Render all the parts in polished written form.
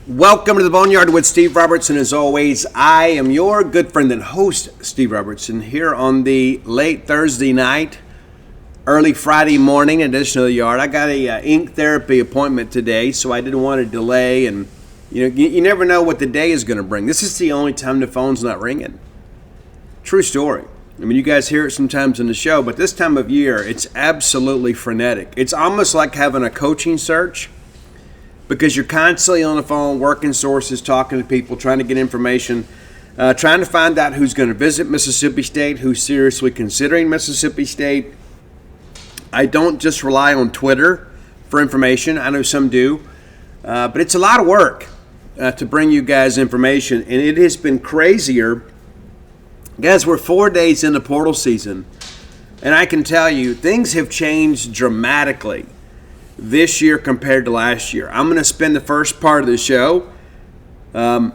Welcome to the Boneyard with Steve Robertson. As always, I am your good friend and host, Steve Robertson, here on the late Thursday night, early Friday morning edition of the Yard. I got a ink therapy appointment today, so I didn't want to delay. And you never know what the day is going to bring. This is the only time the phone's not ringing. True story. I mean, you guys hear it sometimes in the show, but this time of year, it's absolutely frenetic. It's almost like having a coaching search, because you're constantly on the phone, working sources, talking to people, trying to get information, trying to find out who's going to visit Mississippi State, who's seriously considering Mississippi State. I don't just rely on Twitter for information. I know some do. But it's a lot of work to bring you guys information, and it has been crazier. Guys, we're 4 days into portal season, and I can tell you things have changed dramatically this year compared to last year. I'm going to spend the first part of the show kind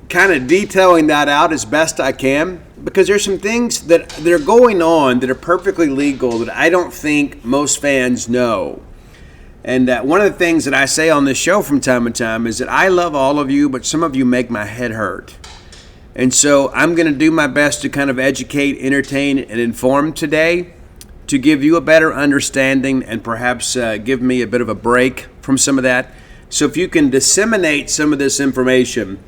of detailing that out as best I can, because there's some things that are going on that are perfectly legal that I don't think most fans know. And one of the things that I say on this show from time to time is that I love all of you, but some of you make my head hurt. And so I'm going to do my best to kind of educate, entertain, and inform today, to give you a better understanding and perhaps give me a bit of a break from some of that. So if you can disseminate some of this information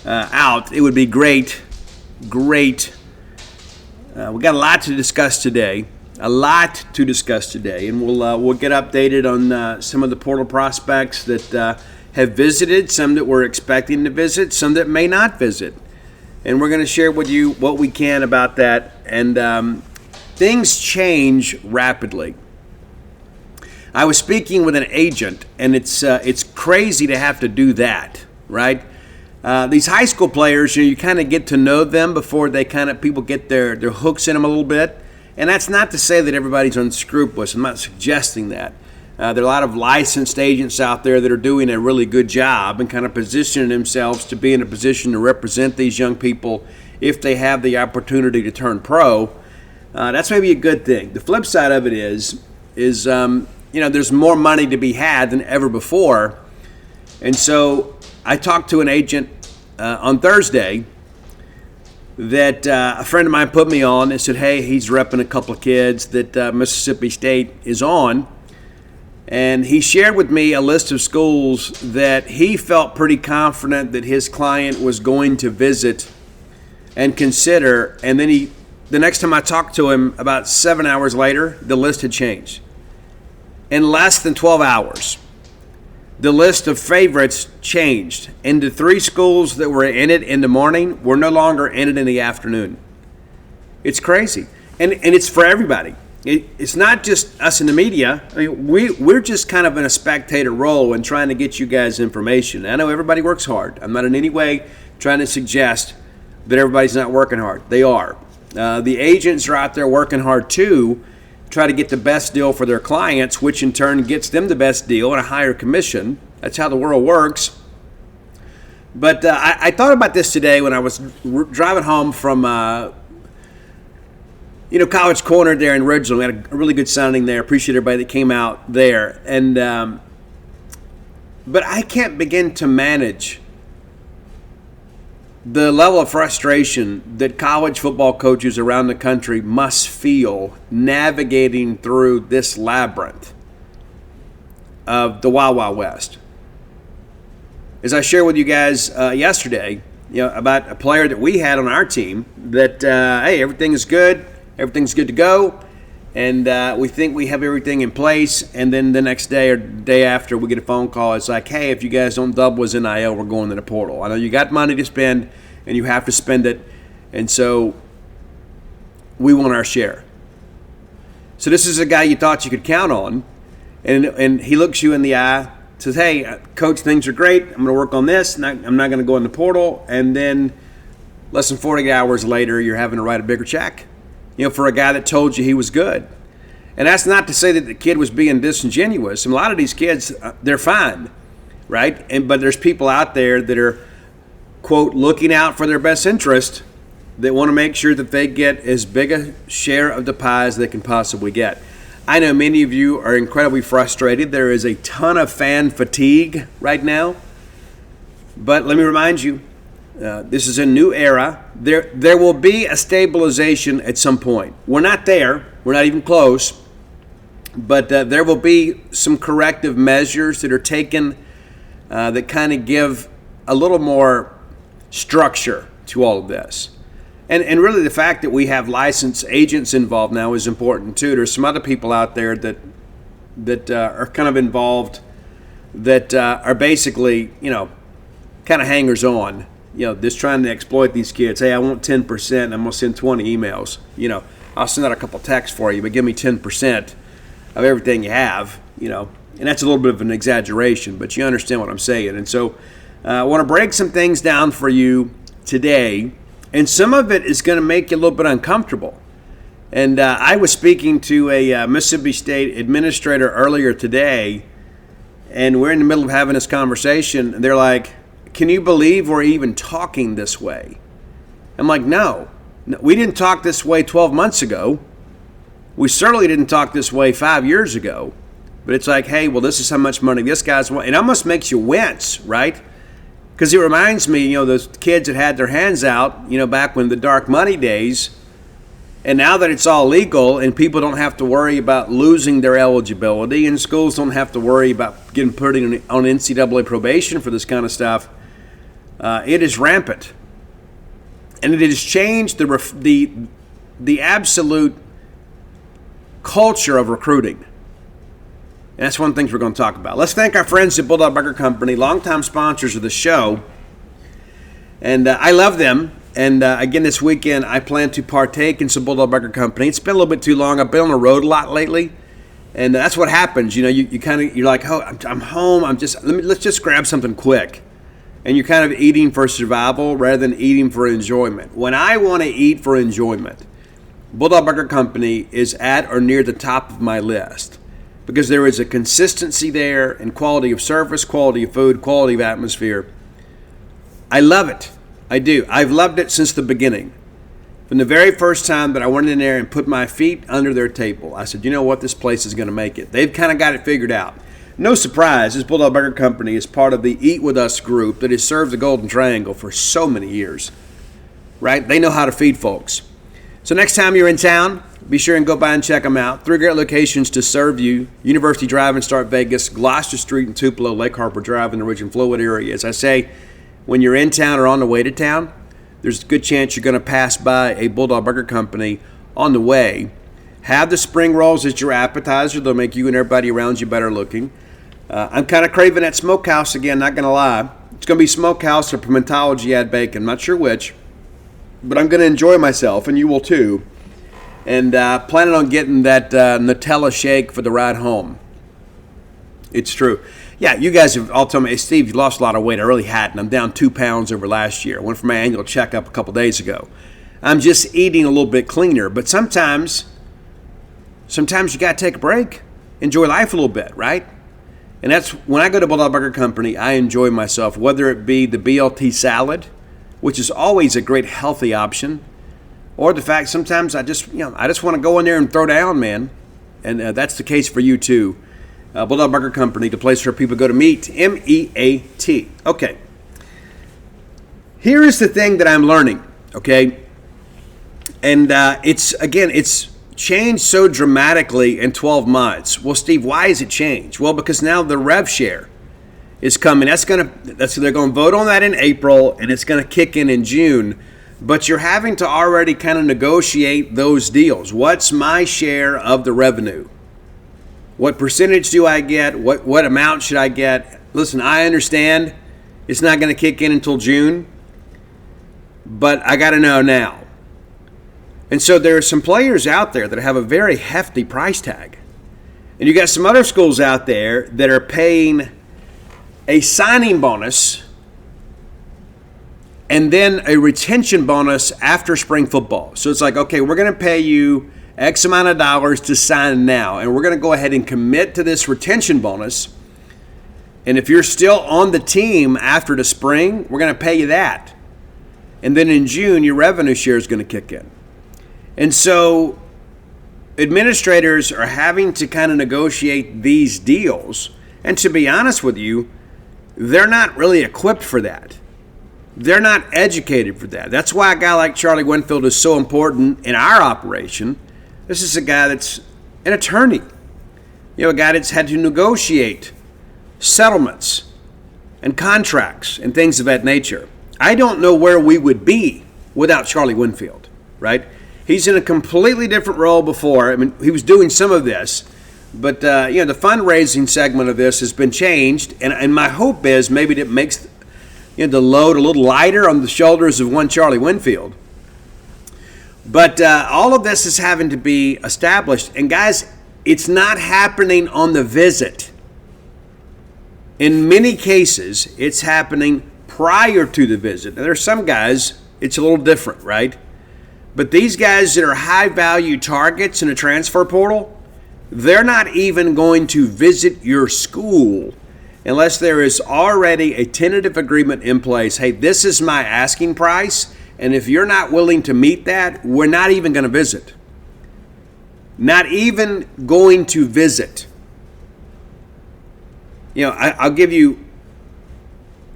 out, it would be great. Great. We got a lot to discuss today. And we'll get updated on some of the portal prospects that have visited, some that we're expecting to visit, some that may not visit. And we're going to share with you what we can about that. And things change rapidly. I was speaking with an agent, and it's crazy to have to do that, right? These high school players, you kind of get to know them before people get their hooks in them a little bit. And that's not to say that everybody's unscrupulous. I'm not suggesting that. There are a lot of licensed agents out there that are doing a really good job and kind of positioning themselves to be in a position to represent these young people if they have the opportunity to turn pro. That's maybe a good thing. The flip side of it is there's more money to be had than ever before. And so I talked to an agent on Thursday that a friend of mine put me on and said, hey, he's repping a couple of kids that Mississippi State is on. And he shared with me a list of schools that he felt pretty confident that his client was going to visit and consider. And then the next time I talked to him, about 7 hours later, the list had changed. In less than 12 hours, the list of favorites changed. And the 3 schools that were in it in the morning were no longer in it in the afternoon. It's crazy. And it's for everybody. It's not just us in the media. I mean, we're just kind of in a spectator role and trying to get you guys information. I know everybody works hard. I'm not in any way trying to suggest that everybody's not working hard. They are. The agents are out there working hard too, try to get the best deal for their clients, which in turn gets them the best deal and a higher commission. That's how the world works. But I thought about this today when I was driving home from College Corner there in Ridgeland. We had a really good signing there. Appreciate everybody that came out there. And but I can't begin to manage the level of frustration that college football coaches around the country must feel navigating through this labyrinth of the Wild Wild West. As I shared with you guys yesterday, about a player that we had on our team that, hey, everything's good to go, and we think we have everything in place, and then the next day or day after we get a phone call. It's like, hey, if you guys don't double his NIL, we're going to the portal. I know you got money to spend, and you have to spend it, and so we want our share. So this is a guy you thought you could count on, and he looks you in the eye, says, hey, coach, things are great. I'm going to work on this. I'm not going to go in the portal, and then less than 40 hours later, you're having to write a bigger check. For a guy that told you he was good. And that's not to say that the kid was being disingenuous. And a lot of these kids, they're fine, right? But there's people out there that are, quote, looking out for their best interest, that want to make sure that they get as big a share of the pie as they can possibly get. I know many of you are incredibly frustrated. There is a ton of fan fatigue right now. But let me remind you, this is a new era. There will be a stabilization at some point. We're not there. We're not even close. But there will be some corrective measures that are taken that kind of give a little more structure to all of this. And really the fact that we have licensed agents involved now is important too. There's some other people out there that are kind of involved that are basically, kind of hangers on, just trying to exploit these kids. Hey, I want 10%. I'm going to send 20 emails. I'll send out a couple texts for you, but give me 10% of everything you have, and that's a little bit of an exaggeration, but you understand what I'm saying. And so I want to break some things down for you today, and some of it is going to make you a little bit uncomfortable. And I was speaking to a Mississippi State administrator earlier today, and we're in the middle of having this conversation, and they're like, can you believe we're even talking this way? I'm like, no, we didn't talk this way 12 months ago. We certainly didn't talk this way 5 years ago. But it's like, hey, well, this is how much money this guy's want. It almost makes you wince, right? Because it reminds me, those kids that had their hands out, back when the dark money days. And now that it's all legal and people don't have to worry about losing their eligibility and schools don't have to worry about getting put on NCAA probation for this kind of stuff, it is rampant. And it has changed the absolute culture of recruiting. And that's one of the things we're going to talk about. Let's thank our friends at Bulldog Burger Company, longtime sponsors of the show. And I love them. And again, this weekend, I plan to partake in some Bulldog Burger Company. It's been a little bit too long. I've been on the road a lot lately. And that's what happens. You're like, oh, I'm home. Let's just grab something quick. And you're kind of eating for survival rather than eating for enjoyment. When I want to eat for enjoyment, Bulldog Burger Company is at or near the top of my list because there is a consistency there in quality of service, quality of food, quality of atmosphere. I love it. I do. I've loved it since the beginning. From the very first time that I went in there and put my feet under their table, I said, you know what, this place is going to make it. They've kind of got it figured out. No surprise, this Bulldog Burger Company is part of the Eat With Us group that has served the Golden Triangle for so many years, right? They know how to feed folks. So next time you're in town, be sure and go by and check them out. 3 great locations to serve you: University Drive in Start Vegas, Gloucester Street in Tupelo, Lake Harbor Drive in the Ridge and Flowood area. As I say, when you're in town or on the way to town, there's a good chance you're going to pass by a Bulldog Burger Company on the way. Have the spring rolls as your appetizer. They'll make you and everybody around you better looking. I'm kind of craving that smokehouse again, not going to lie. It's going to be smokehouse or pimentology add bacon. Not sure which. But I'm going to enjoy myself, and you will too. And planning on getting that Nutella shake for the ride home. It's true. Yeah, you guys have all told me, hey, Steve, you lost a lot of weight. I really hadn't. I'm down 2 pounds over last year. I went for my annual checkup a couple days ago. I'm just eating a little bit cleaner. But sometimes you got to take a break. Enjoy life a little bit, right? And that's when I go to Bulldog Burger Company, I enjoy myself, whether it be the BLT salad, which is always a great healthy option, or the fact sometimes I just want to go in there and throw down, man. And that's the case for you too. Bulldog Burger Company, the place where people go to meet, M-E-A-T. Okay. Here is the thing that I'm learning, okay? And it's changed so dramatically in 12 months. Well, Steve, why has it changed? Well, because now the rev share is coming. They're going to vote on that in April, and it's going to kick in June. But you're having to already kind of negotiate those deals. What's my share of the revenue? What percentage do I get? What amount should I get? Listen, I understand it's not going to kick in until June, but I got to know now. And so there are some players out there that have a very hefty price tag. And you got some other schools out there that are paying a signing bonus and then a retention bonus after spring football. So it's like, okay, we're going to pay you X amount of dollars to sign now, and we're going to go ahead and commit to this retention bonus. And if you're still on the team after the spring, we're going to pay you that. And then in June, your revenue share is going to kick in. And so administrators are having to kind of negotiate these deals. And to be honest with you, they're not really equipped for that. They're not educated for that. That's why a guy like Charlie Winfield is so important in our operation. This is a guy that's an attorney, a guy that's had to negotiate settlements and contracts and things of that nature. I don't know where we would be without Charlie Winfield, right? He's in a completely different role before. I mean, he was doing some of this, but the fundraising segment of this has been changed, and my hope is maybe it makes the load a little lighter on the shoulders of one Charlie Winfield. But all of this is having to be established, and guys, it's not happening on the visit. In many cases, it's happening prior to the visit. Now, there's some guys, it's a little different, right? But these guys that are high-value targets in a transfer portal, they're not even going to visit your school unless there is already a tentative agreement in place. Hey, this is my asking price, and if you're not willing to meet that, we're not even going to visit. Not even going to visit. I'll give you,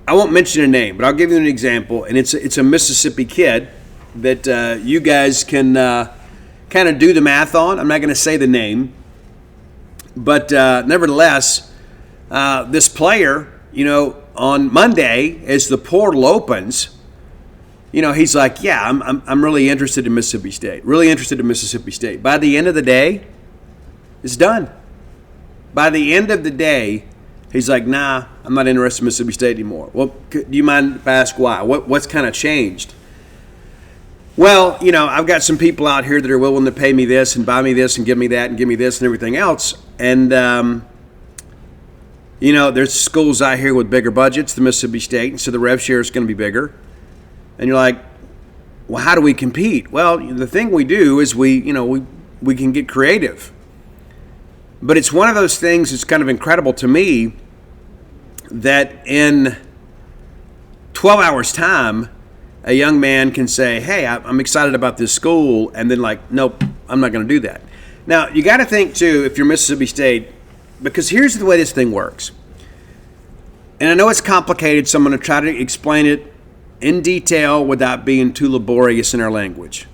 I won't mention a name, but I'll give you an example, and it's a Mississippi kid that you guys can kind of do the math on. I'm not going to say the name, but nevertheless, this player, on Monday, as the portal opens, he's like, yeah, I'm really interested in Mississippi State, really interested in Mississippi State. By the end of the day, it's done. By the end of the day, he's like, nah, I'm not interested in Mississippi State anymore. Well, do you mind if I ask why? What's kind of changed? Well, I've got some people out here that are willing to pay me this and buy me this and give me that and give me this and everything else. And, there's schools out here with bigger budgets than Mississippi State, and so the rev share is going to be bigger. And you're like, well, how do we compete? Well, the thing we do is we can get creative. But it's one of those things that's kind of incredible to me that in 12 hours' time, a young man can say, hey, I'm excited about this school, and then nope, I'm not going to do that. Now, you got to think, too, if you're Mississippi State, because here's the way this thing works. And I know it's complicated, so I'm going to try to explain it in detail without being too laborious in our language.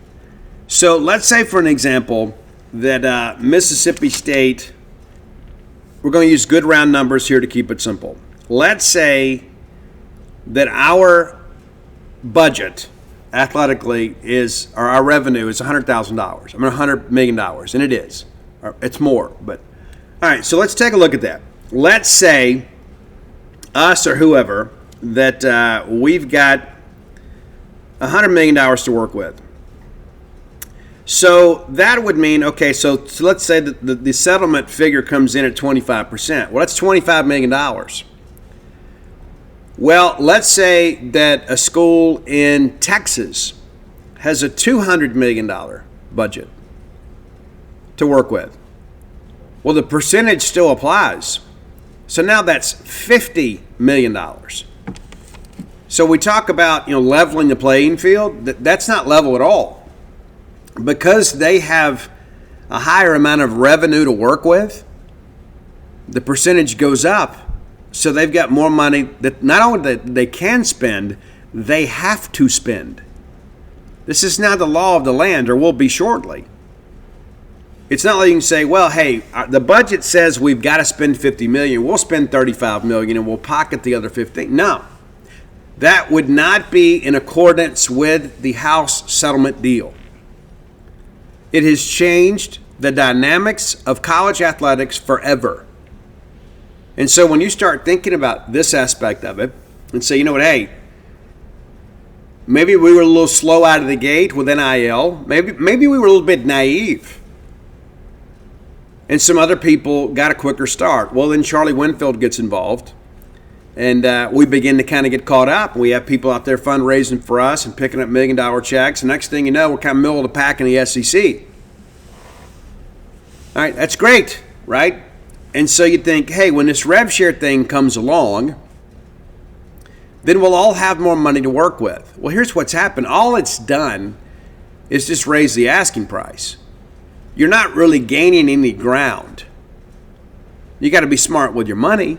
So let's say, for an example, that Mississippi State, we're going to use good round numbers here to keep it simple. Let's say that our budget athletically or our revenue is $100,000. $100 million, and it is. It's more, but all right, so let's take a look at that. Let's say us or whoever that we've got $100 million to work with. So that would mean, okay, so let's say that the settlement figure comes in at 25%. Well, that's $25 million. Well, let's say that a school in Texas has a $200 million budget to work with. Well, the percentage still applies. So now that's $50 million. So we talk about, leveling the playing field. That's not level at all. Because they have a higher amount of revenue to work with, the percentage goes up. So they've got more money that not only that they can spend, they have to spend. This is now the law of the land, or will be shortly. It's not like you can say, well, hey, the budget says we've got to spend $50 million. We'll spend $35 million and we'll pocket the other $15. No, that would not be in accordance with the House settlement deal. It has changed the dynamics of college athletics forever. And so when you start thinking about this aspect of it and say, you know what, hey, maybe we were a little slow out of the gate with NIL. Maybe we were a little bit naive. And some other people got a quicker start. Well, then Charlie Winfield gets involved. And we begin to kind of get caught up. We have people out there fundraising for us and picking up $1 million checks. And next thing you know, we're kind of middle of the pack in the SEC. All right, that's great, right? And so you think, hey, when this rev share thing comes along, then we'll all have more money to work with. Well, here's what's happened. All it's done is just raise the asking price. You're not really gaining any ground. You got to be smart with your money.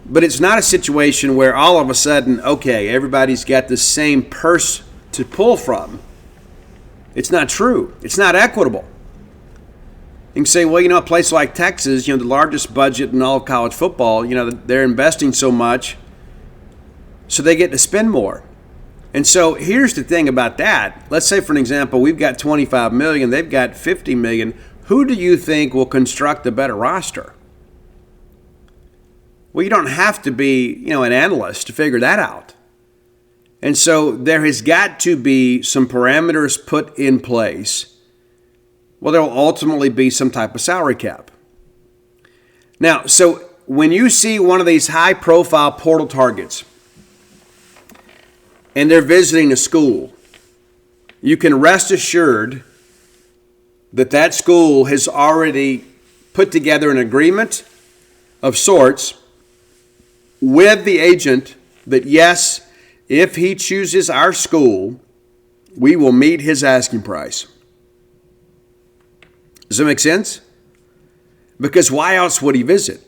But it's not a situation where all of a sudden, okay, everybody's got the same purse to pull from. It's not true. It's not equitable. You can say, well, a place like Texas, the largest budget in all of college football, they're investing so much, so they get to spend more. And so here's the thing about that. Let's say, for an example, we've got $25 million, they've got $50 million. Who do you think will construct a better roster? Well, you don't have to be, an analyst to figure that out. And so there has got to be some parameters put in place. Well, there will ultimately be some type of salary cap. Now, so when you see one of these high-profile portal targets and they're visiting a school, you can rest assured that that school has already put together an agreement of sorts with the agent that, yes, if he chooses our school, we will meet his asking price. Does that make sense? Because why else would he visit?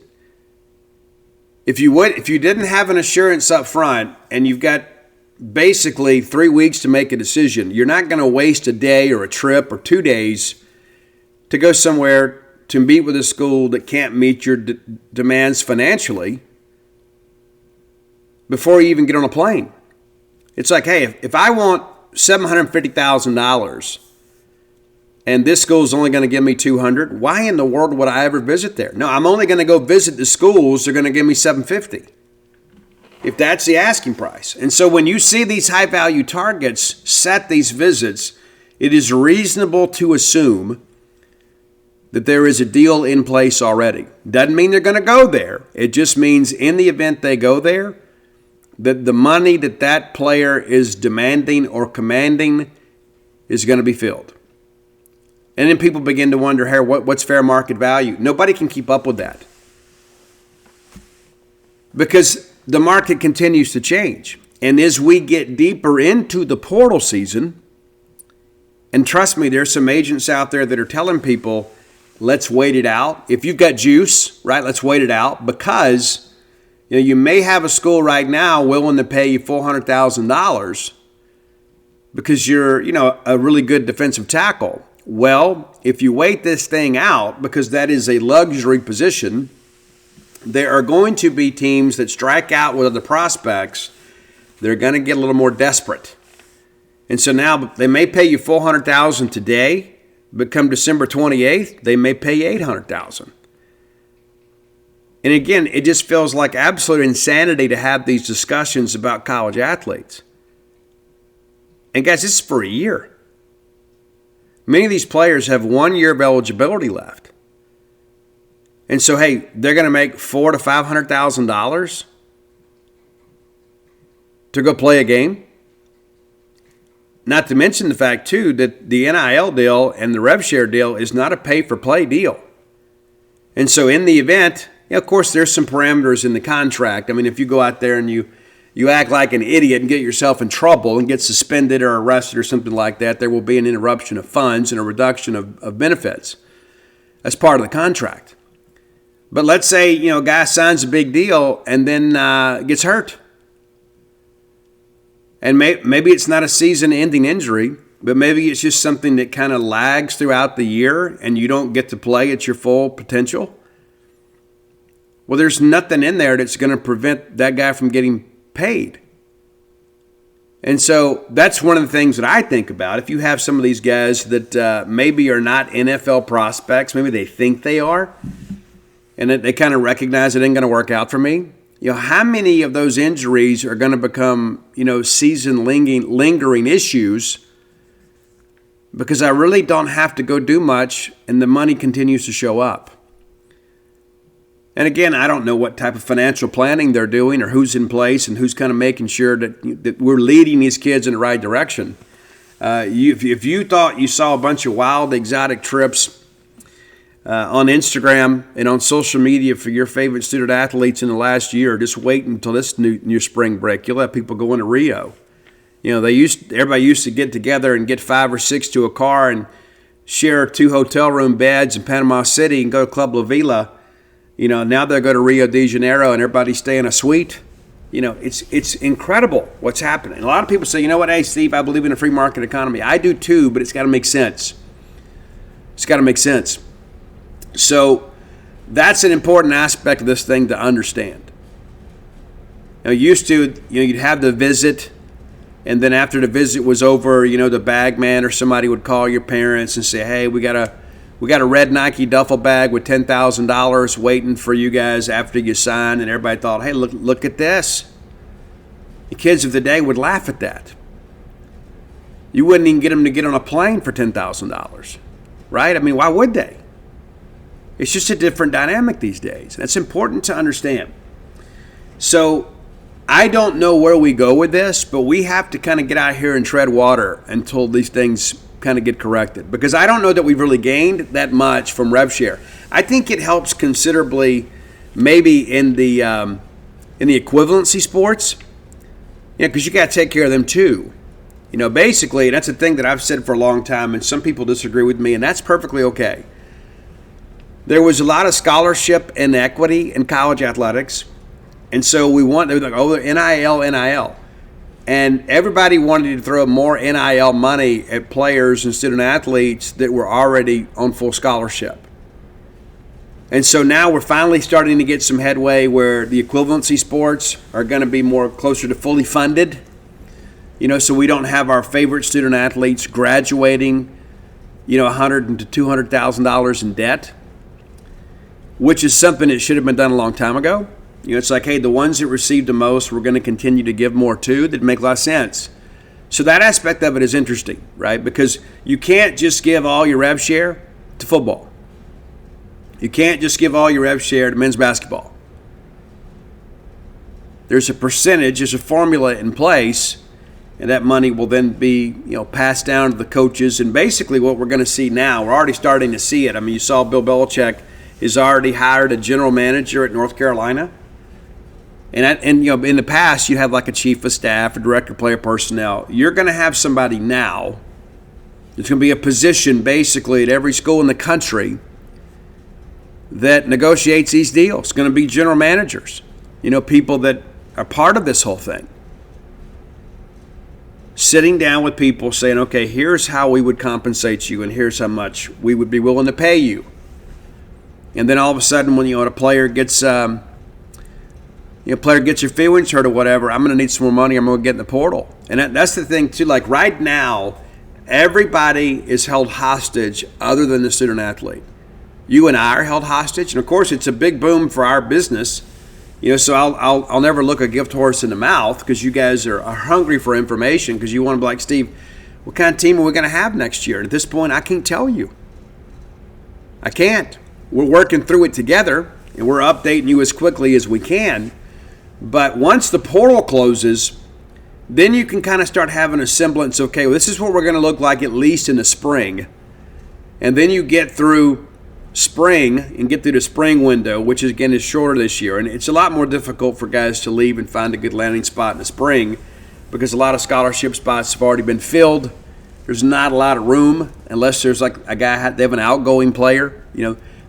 If you didn't have an assurance up front and you've got basically 3 weeks to make a decision, you're not going to waste a day or a trip or 2 days to go somewhere to meet with a school that can't meet your demands financially before you even get on a plane. It's like, hey, if I want $750,000 and this school is only going to give me $200,000, why in the world would I ever visit there? No, I'm only going to go visit the schools. They're going to give me $750,000 if that's the asking price. And so when you see these high-value targets set these visits, it is reasonable to assume that there is a deal in place already. Doesn't mean they're going to go there. It just means in the event they go there, that the money that player is demanding or commanding is going to be filled. And then people begin to wonder, hey, what's fair market value? Nobody can keep up with that because the market continues to change. And as we get deeper into the portal season, and trust me, there's some agents out there that are telling people, let's wait it out. If you've got juice, right, let's wait it out because you may have a school right now willing to pay you $400,000 because you're, a really good defensive tackle. Well, if you wait this thing out, because that is a luxury position, there are going to be teams that strike out with other prospects. They're going to get a little more desperate. And so now they may pay you $400,000 today, but come December 28th, they may pay you $800,000. And again, it just feels like absolute insanity to have these discussions about college athletes. And guys, this is for a year. Many of these players have 1 year of eligibility left. And so, hey, they're going to make $400,000 to $500,000 to go play a game. Not to mention the fact, too, that the NIL deal and the rev share deal is not a pay-for-play deal. And so in the event, of course, there's some parameters in the contract. I mean, if you go out there and you act like an idiot and get yourself in trouble and get suspended or arrested or something like that, there will be an interruption of funds and a reduction of benefits. That's part of the contract. But let's say, a guy signs a big deal and then gets hurt. And maybe it's not a season-ending injury, but maybe it's just something that kind of lags throughout the year and you don't get to play at your full potential. Well, there's nothing in there that's going to prevent that guy from getting paid. And so that's one of the things that I think about. If you have some of these guys that maybe are not NFL prospects, maybe they think they are, and they kind of recognize it ain't going to work out for me. How many of those injuries are going to become, season lingering issues because I really don't have to go do much and the money continues to show up? And again, I don't know what type of financial planning they're doing or who's in place and who's kind of making sure that we're leading these kids in the right direction. If you thought you saw a bunch of wild, exotic trips on Instagram and on social media for your favorite student athletes in the last year, just wait until this new spring break. You'll have people going to Rio. Everybody used to get together and get 5 or 6 to a car and share 2 hotel room beds in Panama City and go to Club La Vila. Now they go to Rio de Janeiro and everybody stay in a suite. It's incredible what's happening. A lot of people say, you know what, hey, Steve, I believe in a free market economy. I do too, but it's got to make sense. It's got to make sense. So that's an important aspect of this thing to understand. Used to, you'd have the visit, and then after the visit was over, the bag man or somebody would call your parents and say, hey, we got a red Nike duffel bag with $10,000 waiting for you guys after you sign. And everybody thought, hey, look at this. The kids of the day would laugh at that. You wouldn't even get them to get on a plane for $10,000, right? I mean, why would they? It's just a different dynamic these days. That's important to understand. So I don't know where we go with this, but we have to kind of get out here and tread water until these things kind of get corrected, because I don't know that we've really gained that much from rev share. I think it helps considerably, maybe in the equivalency sports, because you got to take care of them too. Basically, that's a thing that I've said for a long time, and some people disagree with me, and that's perfectly okay. There was a lot of scholarship and equity in college athletics, and so they were like, oh, NIL. And everybody wanted to throw more NIL money at players and student athletes that were already on full scholarship. And so now we're finally starting to get some headway where the equivalency sports are going to be more closer to fully funded. So we don't have our favorite student athletes graduating, $100,000 to $200,000 in debt, which is something that should have been done a long time ago. It's like, hey, the ones that received the most, we're going to continue to give more to. That make a lot of sense. So that aspect of it is interesting, right? Because you can't just give all your rev share to football. You can't just give all your rev share to men's basketball. There's a percentage, there's a formula in place, and that money will then be, passed down to the coaches. And basically what we're going to see now, we're already starting to see it. I mean, you saw Bill Belichick has already hired a general manager at North Carolina. And in the past, you have like a chief of staff, a director of player personnel. You're going to have somebody now. There's going to be a position basically at every school in the country that negotiates these deals. It's going to be general managers, people that are part of this whole thing. Sitting down with people saying, okay, here's how we would compensate you and here's how much we would be willing to pay you. And then all of a sudden when a player gets your feelings hurt or whatever, I'm going to need some more money, I'm going to get in the portal. And that's the thing too, like right now, everybody is held hostage other than the student athlete. You and I are held hostage, and of course it's a big boom for our business. So I'll never look a gift horse in the mouth, because you guys are hungry for information, because you want to be like, Steve, what kind of team are we going to have next year? And at this point, I can't tell you. I can't. We're working through it together, and we're updating you as quickly as we can. But once the portal closes, then you can kind of start having a semblance, okay, well, this is what we're going to look like at least in the spring. And then you get through spring and get through the spring window, which again is shorter this year. And it's a lot more difficult for guys to leave and find a good landing spot in the spring, because a lot of scholarship spots have already been filled. There's not a lot of room unless there's like a guy, they have an outgoing player.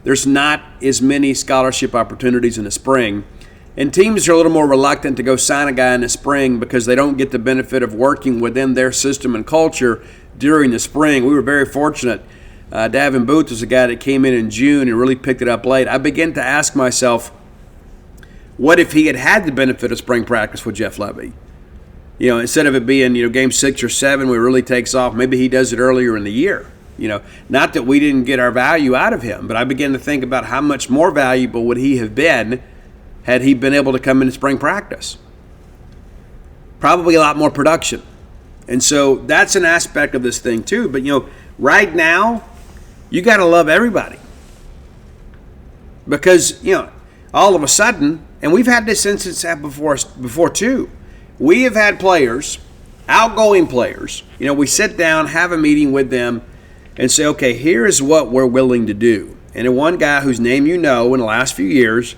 There's not as many scholarship opportunities in the spring. And teams are a little more reluctant to go sign a guy in the spring because they don't get the benefit of working within their system and culture during the spring. We were very fortunate. Davin Booth was a guy that came in June and really picked it up late. I began to ask myself, what if he had the benefit of spring practice with Jeff Levy? Instead of it being, game 6 or 7 where it really takes off, maybe he does it earlier in the year. Not that we didn't get our value out of him, but I began to think about how much more valuable would he have been had he been able to come into spring practice. Probably a lot more production. And so that's an aspect of this thing too. But, right now, you got to love everybody. Because, all of a sudden, and we've had this instance happen before too. We have had players, outgoing players, we sit down, have a meeting with them, and say, okay, here's what we're willing to do. And then one guy whose name in the last few years,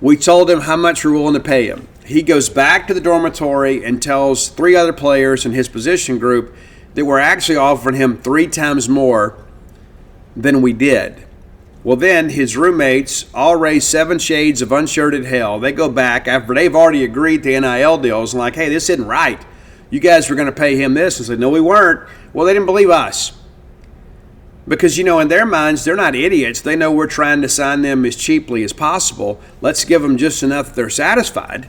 we told him how much we're willing to pay him. He goes back to the dormitory and tells 3 other players in his position group that we're actually offering him 3 times more than we did. Well, then his roommates all raise 7 shades of unshirted hell. They go back after they've already agreed to NIL deals and like, hey, this isn't right. You guys were going to pay him this. And said, no, we weren't. Well, they didn't believe us. Because, in their minds, they're not idiots. They know we're trying to sign them as cheaply as possible. Let's give them just enough that they're satisfied.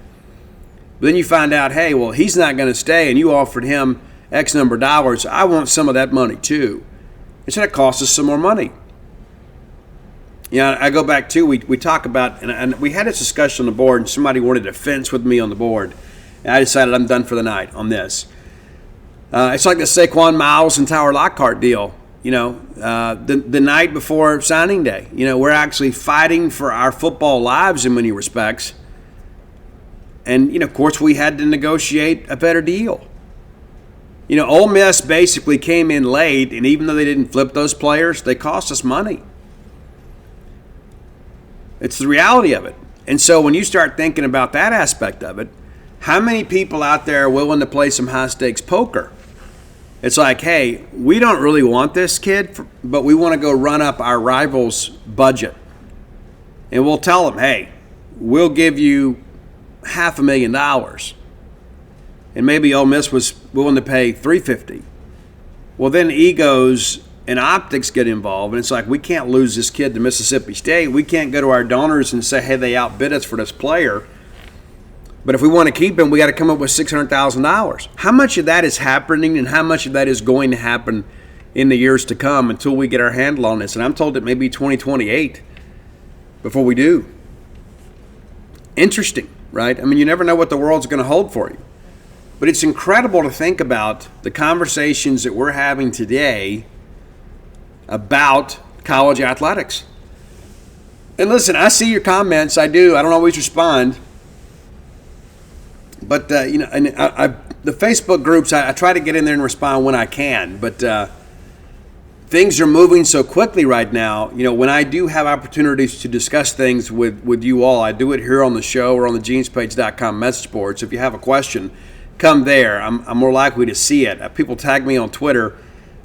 But then you find out, hey, well, he's not going to stay, and you offered him X number of dollars. I want some of that money too. It's going to cost us some more money. I go back to, we talk about, and we had this discussion on the board, and somebody wanted to fence with me on the board. And I decided I'm done for the night on this. It's like the Saquon Miles and Tyler Lockhart deal. The night before signing day, we're actually fighting for our football lives in many respects. And, of course, we had to negotiate a better deal. Ole Miss basically came in late, and even though they didn't flip those players, they cost us money. It's the reality of it. And so when you start thinking about that aspect of it, how many people out there are willing to play some high-stakes poker? It's like, hey, we don't really want this kid, but we want to go run up our rival's budget. And we'll tell them, hey, we'll give you $500,000. And maybe Ole Miss was willing to pay $350,000. Well, then egos and optics get involved, and it's like, we can't lose this kid to Mississippi State. We can't go to our donors and say, hey, they outbid us for this player. But if we want to keep him, we got to come up with $600,000. How much of that is happening, and how much of that is going to happen in the years to come until we get our handle on this? And I'm told it may be 2028 before we do. Interesting, right? I mean, you never know what the world's going to hold for you. But it's incredible to think about the conversations that we're having today about college athletics. And listen, I see your comments. I do. I don't always respond. But, the Facebook groups, I try to get in there and respond when I can. But things are moving so quickly right now. When I do have opportunities to discuss things with you all, I do it here on the show or on the genespage.com message board. So if you have a question, come there. I'm more likely to see it. People tag me on Twitter.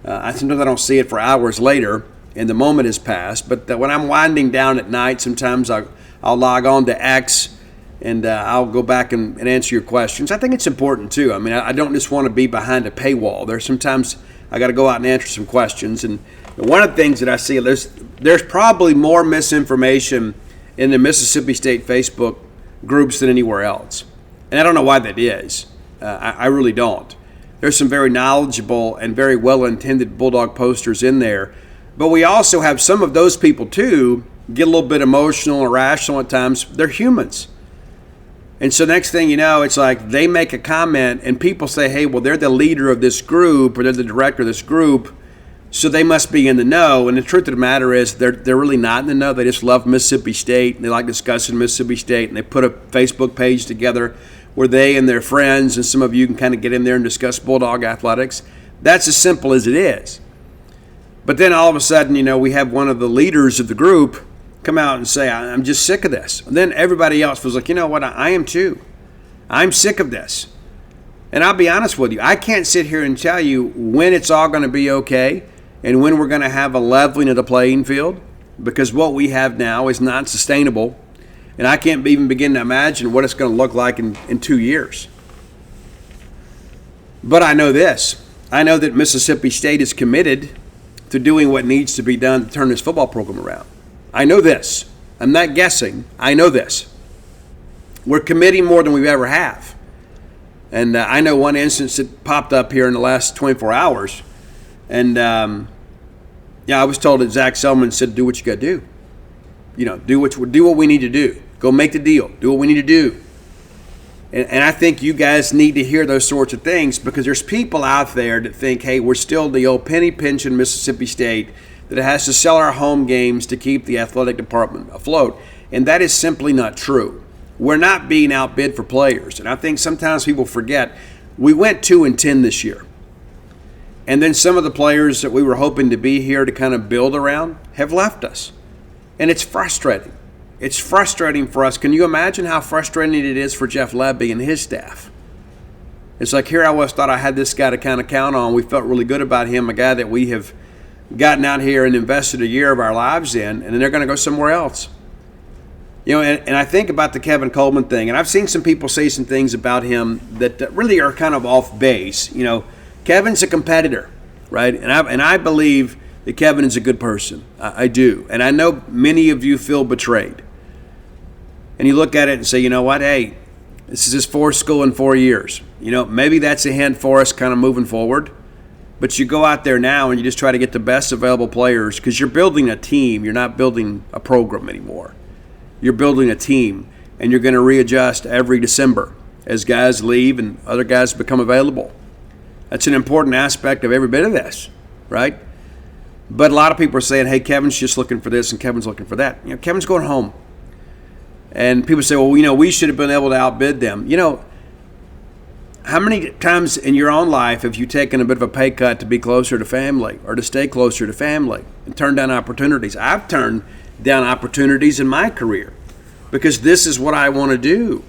Sometimes I don't see it for hours later, and the moment has passed. But when I'm winding down at night, sometimes I'll log on to X, and I'll go back and answer your questions. I think it's important, too. I mean, I don't just want to be behind a paywall. There's sometimes I got to go out and answer some questions. And one of the things that I see, there's probably more misinformation in the Mississippi State Facebook groups than anywhere else. And I don't know why that is. I really don't. There's some very knowledgeable and very well-intended Bulldog posters in there. But we also have some of those people, too, get a little bit emotional and irrational at times. They're humans. And so next thing you know, it's like they make a comment and people say, hey, well, they're the leader of this group or they're the director of this group, so they must be in the know. And the truth of the matter is they're really not in the know. They just love Mississippi State, and they like discussing Mississippi State, and they put a Facebook page together where they and their friends and some of you can kind of get in there and discuss Bulldog athletics. That's as simple as it is. But then all of a sudden, we have one of the leaders of the group come out and say, I'm just sick of this. And then everybody else was like, you know what, I am too. I'm sick of this. And I'll be honest with you, I can't sit here and tell you when it's all going to be okay and when we're going to have a leveling of the playing field, because what we have now is not sustainable. And I can't even begin to imagine what it's going to look like in 2 years. But I know this. I know that Mississippi State is committed to doing what needs to be done to turn this football program around. I know this. I'm not guessing. I know this. We're committing more than we ever have. And I know one instance that popped up here in the last 24 hours. And, I was told that Zach Selman said, do what you got to do. Do what we need to do. Go make the deal. Do what we need to do. And I think you guys need to hear those sorts of things, because there's people out there that think, hey, we're still the old penny pinching Mississippi State that has to sell our home games to keep the athletic department afloat. And that is simply not true. We're not being outbid for players. And I think sometimes people forget we went 2-10 this year. And then some of the players that we were hoping to be here to kind of build around have left us. And it's frustrating. It's frustrating for us. Can you imagine how frustrating it is for Jeff Lebby and his staff? It's like, here I was, thought I had this guy to kind of count on. We felt really good about him, a guy that we have gotten out here and invested a year of our lives in, and then they're going to go somewhere else. And I think about the Kevin Coleman thing, and I've seen some people say some things about him that really are kind of off base. Kevin's a competitor, right? And I believe that Kevin is a good person. I do. And I know many of you feel betrayed. And you look at it and say, you know what, hey, this is his fourth school in 4 years. Maybe that's a hint for us kind of moving forward. But you go out there now and you just try to get the best available players because you're building a team. You're not building a program anymore. You're building a team, and you're going to readjust every December as guys leave and other guys become available. That's an important aspect of every bit of this, right? But a lot of people are saying, hey, Kevin's just looking for this and Kevin's looking for that. Kevin's going home. And people say, well, we should have been able to outbid them. How many times in your own life have you taken a bit of a pay cut to be closer to family or to stay closer to family and turned down opportunities? I've turned down opportunities in my career because this is what I want to do.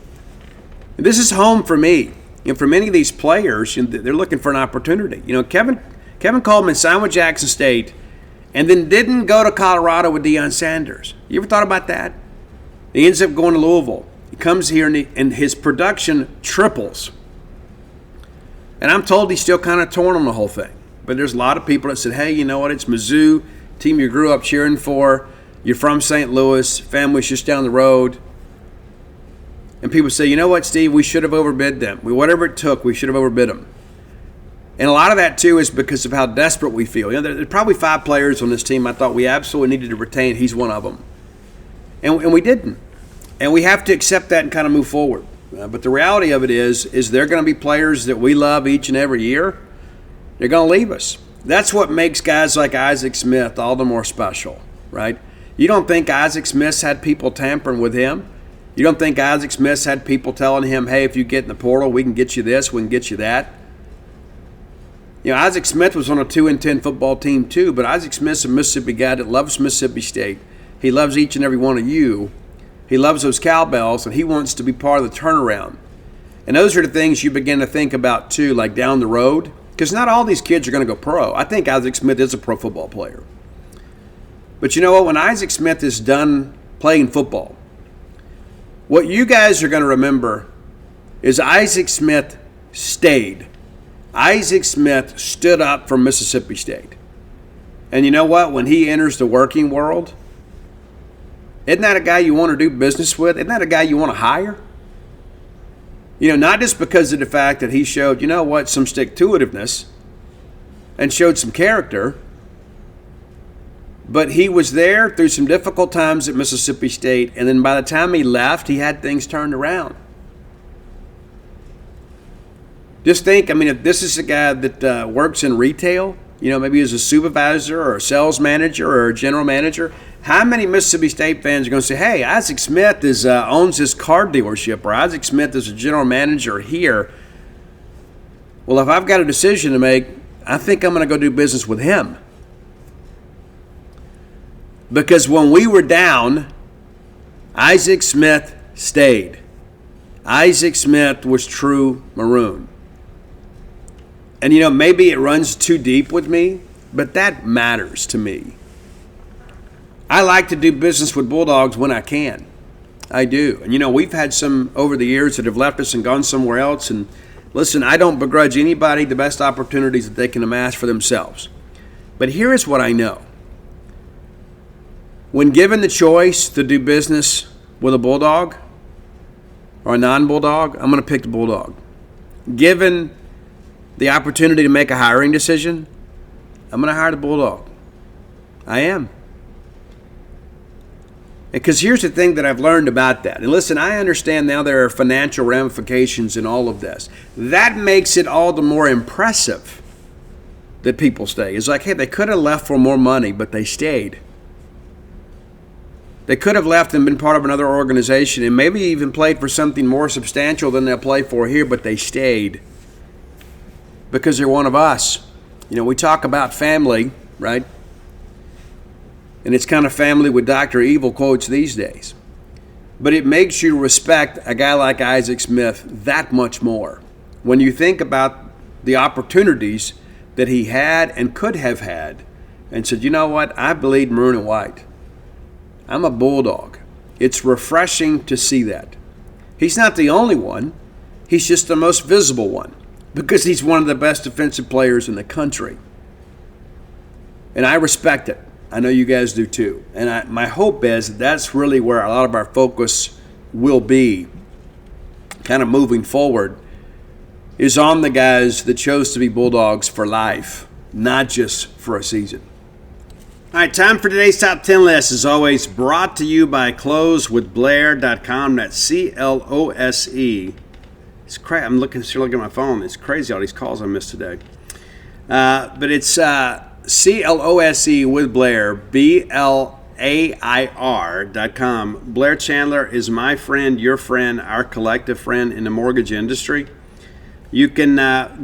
And this is home for me. For many of these players, they're looking for an opportunity. Kevin Coleman signed with Jackson State and then didn't go to Colorado with Deion Sanders. You ever thought about that? He ends up going to Louisville. He comes here and his production triples. And I'm told he's still kind of torn on the whole thing. But there's a lot of people that said, hey, you know what? It's Mizzou, team you grew up cheering for. You're from St. Louis. Family's just down the road. And people say, you know what, Steve? We should have overbid them. Whatever it took, we should have overbid them. And a lot of that, too, is because of how desperate we feel. There's probably 5 players on this team I thought we absolutely needed to retain. He's one of them. And we didn't. And we have to accept that and kind of move forward. But the reality of it is there going to be players that we love each and every year. They're going to leave us. That's what makes guys like Isaac Smith all the more special, right? You don't think Isaac Smith's had people tampering with him? You don't think Isaac Smith's had people telling him, hey, if you get in the portal, we can get you this, we can get you that? Isaac Smith was on a 2-10 football team too, but Isaac Smith's a Mississippi guy that loves Mississippi State. He loves each and every one of you. He loves those cowbells, and he wants to be part of the turnaround. And those are the things you begin to think about too, like down the road, because not all these kids are going to go pro. I think Isaac Smith is a pro football player. But you know what? When Isaac Smith is done playing football, what you guys are going to remember is Isaac Smith stayed. Isaac Smith stood up for Mississippi State. And you know what? When he enters the working world, isn't that a guy you want to do business with? Isn't that a guy you want to hire? Not just because of the fact that he showed, some stick-to-itiveness and showed some character, but he was there through some difficult times at Mississippi State, and then by the time he left, he had things turned around. Just think, if this is a guy that works in retail, maybe as a supervisor or a sales manager or a general manager, how many Mississippi State fans are going to say, hey, Isaac Smith owns this car dealership, or Isaac Smith is a general manager here. Well, if I've got a decision to make, I think I'm going to go do business with him. Because when we were down, Isaac Smith stayed. Isaac Smith was true Maroon. And maybe it runs too deep with me, but that matters to me. I like to do business with Bulldogs when I can. I do. And we've had some over the years that have left us and gone somewhere else. And listen, I don't begrudge anybody the best opportunities that they can amass for themselves. But here is what I know. When given the choice to do business with a Bulldog or a non-Bulldog, I'm going to pick the Bulldog. Given the opportunity to make a hiring decision, I'm going to hire the Bulldog. I am. Because here's the thing that I've learned about that. And listen, I understand now there are financial ramifications in all of this. That makes it all the more impressive that people stay. It's like, hey, they could have left for more money, but they stayed. They could have left and been part of another organization and maybe even played for something more substantial than they'll play for here, but they stayed because they're one of us. We talk about family, right? And it's kind of family with Dr. Evil quotes these days. But it makes you respect a guy like Isaac Smith that much more when you think about the opportunities that he had and could have had and said, you know what? I bleed maroon and white. I'm a Bulldog. It's refreshing to see that. He's not the only one. He's just the most visible one because he's one of the best defensive players in the country. And I respect it. I know you guys do too. And my hope is that's really where a lot of our focus will be, kind of moving forward, is on the guys that chose to be Bulldogs for life, not just for a season. All right, time for today's top 10 list. As always, brought to you by closewithblair.com. That's C-L-O-S-E. It's crazy. I'm still looking at my phone. It's crazy all these calls I missed today. But it's C-L-O-S-E with Blair, B-L-A-I-R.com. Blair Chandler is my friend, your friend, our collective friend in the mortgage industry. You can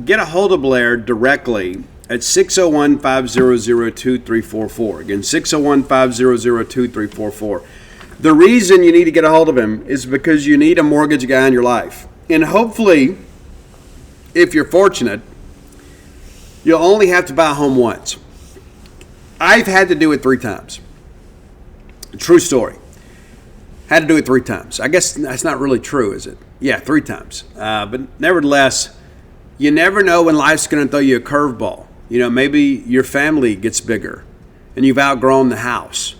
get a hold of Blair directly at 601-500-2344. Again, 601-500-2344. The reason you need to get a hold of him is because you need a mortgage guy in your life. And hopefully, if you're fortunate, you'll only have to buy a home once. I've had to do it 3 times. True story. Had to do it 3 times. I guess that's not really true, is it? Yeah, 3 times. But nevertheless, you never know when life's going to throw you a curveball. You know, maybe your family gets bigger and you've outgrown the house.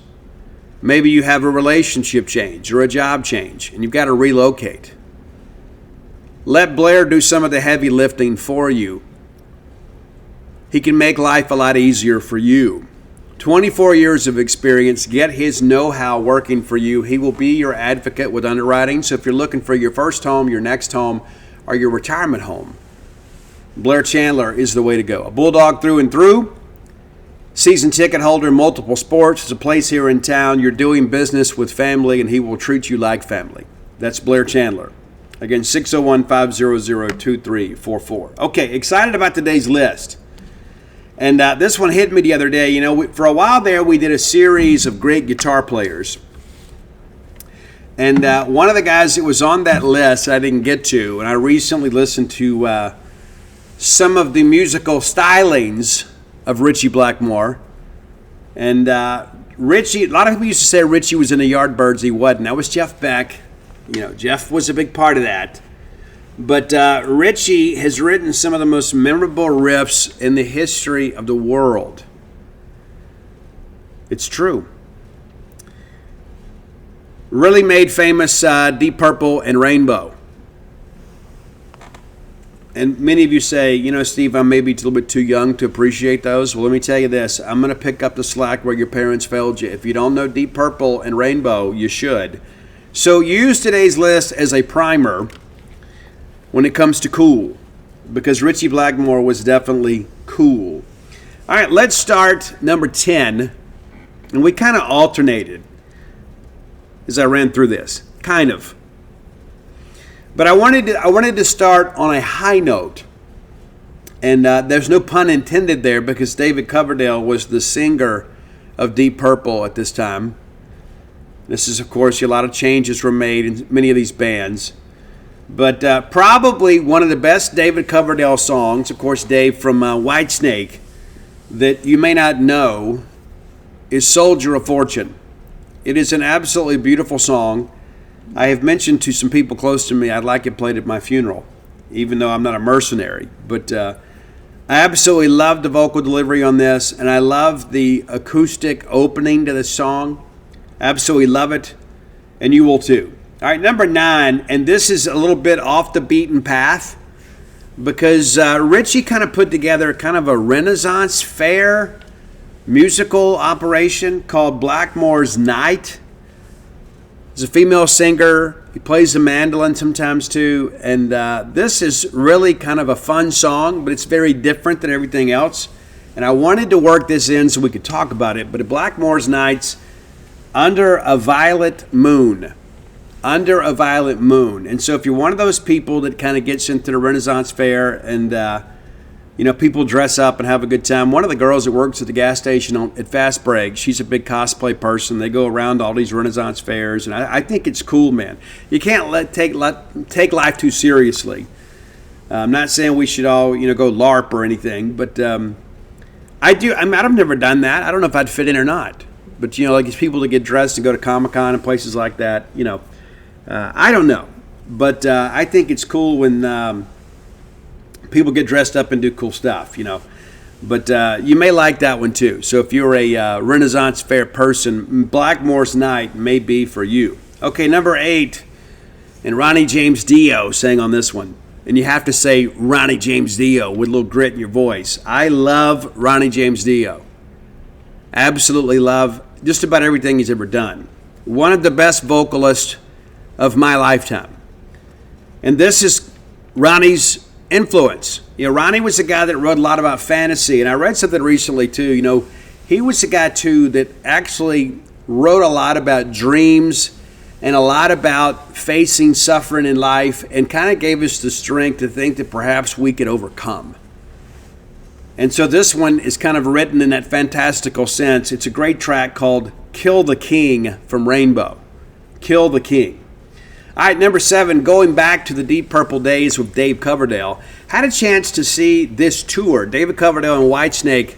Maybe you have a relationship change or a job change and you've got to relocate. Let Blair do some of the heavy lifting for you. He can make life a lot easier for you. 24 years of experience. Get his know-how working for you. He will be your advocate with underwriting. So if you're looking for your first home, your next home, or your retirement home, Blair Chandler is the way to go. A Bulldog through and through. Season ticket holder in multiple sports. It's a place here in town. You're doing business with family, and he will treat you like family. That's Blair Chandler. Again, 601-500-2344. Okay, excited about today's list. And this one hit me the other day. You know, for a while there, we did a series of great guitar players. And one of the guys that was on that list I didn't get to, and I recently listened to some of the musical stylings of Ritchie Blackmore. And Ritchie, a lot of people used to say Ritchie was in the Yardbirds. He wasn't. That was Jeff Beck. You know, Jeff was a big part of that. But Ritchie has written some of the most memorable riffs in the history of the world. It's true. Really made famous Deep Purple and Rainbow. And many of you say, you know, Steve, I'm maybe a little bit too young to appreciate those. Well, let me tell you this. I'm going to pick up the slack where your parents failed you. If you don't know Deep Purple and Rainbow, you should. So use today's list as a primer when it comes to cool, because Ritchie Blackmore was definitely cool. All right, let's start number 10. And we kind of alternated as I ran through this, kind of. But I wanted to start on a high note. And there's no pun intended there because David Coverdale was the singer of Deep Purple at this time. This is, of course, a lot of changes were made in many of these bands. But probably one of the best David Coverdale songs, of course, Dave from Whitesnake, that you may not know is Soldier of Fortune. It is an absolutely beautiful song. I have mentioned to some people close to me I'd like it played at my funeral, even though I'm not a mercenary. But I absolutely love the vocal delivery on this, and I love the acoustic opening to this song. Absolutely love it, and you will too. All right, number 9, and this is a little bit off the beaten path because Ritchie kind of put together kind of a Renaissance fair musical operation called Blackmore's Night. He's a female singer. He plays the mandolin sometimes too. And this is really kind of a fun song, but it's very different than everything else. And I wanted to work this in so we could talk about it. But at Blackmore's Nights, Under a Violet Moon. Under a Violet Moon. And so if you're one of those people that kind of gets into the Renaissance Fair and, people dress up and have a good time. One of the girls that works at the gas station at Fast Break, she's a big cosplay person. They go around all these Renaissance fairs, and I think it's cool, man. You can't take life too seriously. I'm not saying we should all, go LARP or anything, but I do. I mean, I've never done that. I don't know if I'd fit in or not. But, like these people that get dressed and go to Comic-Con and places like that, I don't know. But I think it's cool when people get dressed up and do cool stuff, But you may like that one too. So if you're a Renaissance Fair person, Blackmore's Night may be for you. Okay, number 8, and Ronnie James Dio sang on this one. And you have to say Ronnie James Dio with a little grit in your voice. I love Ronnie James Dio. Absolutely love just about everything he's ever done. One of the best vocalists of my lifetime. And this is Ronnie's influence. Ronnie was a guy that wrote a lot about fantasy. And I read something recently too. He was a guy too that actually wrote a lot about dreams and a lot about facing suffering in life, and kind of gave us the strength to think that perhaps we could overcome. And so this one is kind of written in that fantastical sense. It's a great track called Kill the King from Rainbow. Kill the King. All right, number 7, going back to the Deep Purple days with Dave Coverdale. Had a chance to see this tour. David Coverdale and Whitesnake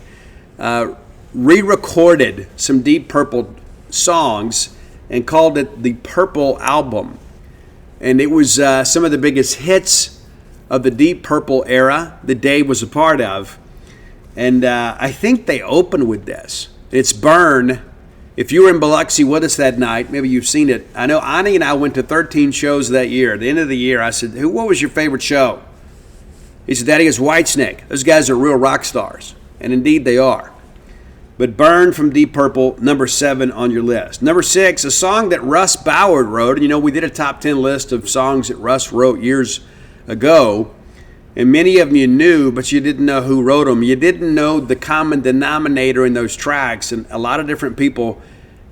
re-recorded some Deep Purple songs and called it the Purple Album. And it was some of the biggest hits of the Deep Purple era that Dave was a part of. And I think they opened with this. It's Burn. If you were in Biloxi with us that night, maybe you've seen it. I know Ani and I went to 13 shows that year. At the end of the year, I said, what was your favorite show? He said, Daddy, it's Whitesnake. Those guys are real rock stars. And indeed they are. But Burn from Deep Purple, number 7 on your list. Number 6, a song that Russ Ballard wrote. And we did a top 10 list of songs that Russ wrote years ago. And many of you knew, but you didn't know who wrote them. You didn't know the common denominator in those tracks. And a lot of different people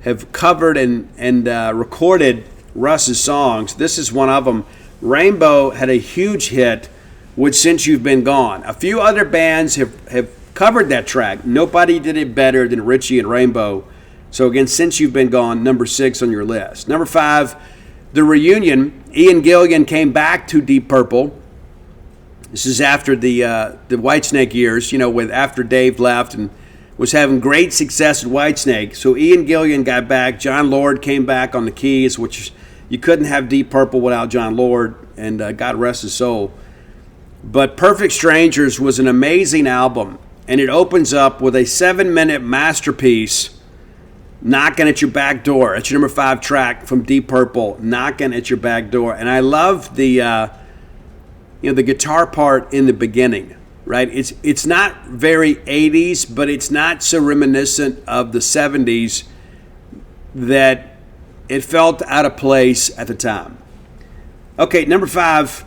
have covered and recorded Russ's songs. This is one of them. Rainbow had a huge hit with Since You've Been Gone. A few other bands have covered that track. Nobody did it better than Richie and Rainbow. So again, Since You've Been Gone, number 6 on your list. Number 5, The Reunion. Ian Gillan came back to Deep Purple. This is after the Whitesnake years, after Dave left and was having great success at Whitesnake. So Ian Gillan got back. John Lord came back on the keys, which you couldn't have Deep Purple without John Lord, and God rest his soul. But Perfect Strangers was an amazing album, and it opens up with a 7-minute masterpiece, Knocking at Your Back Door. That's your number 5 track from Deep Purple, Knocking at Your Back Door. And I love the guitar part in the beginning, right? It's not very 80s, but it's not so reminiscent of the 70s that it felt out of place at the time. Okay, number 5,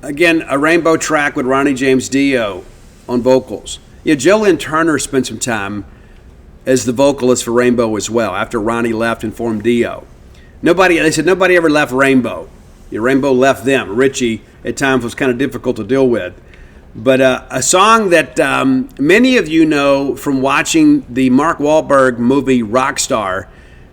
again, a Rainbow track with Ronnie James Dio on vocals. Jillian Turner spent some time as the vocalist for Rainbow as well after Ronnie left and formed Dio. They said nobody ever left Rainbow. Rainbow left them. Richie at times was kind of difficult to deal with. But a song that many of you know from watching the Mark Wahlberg movie Rockstar,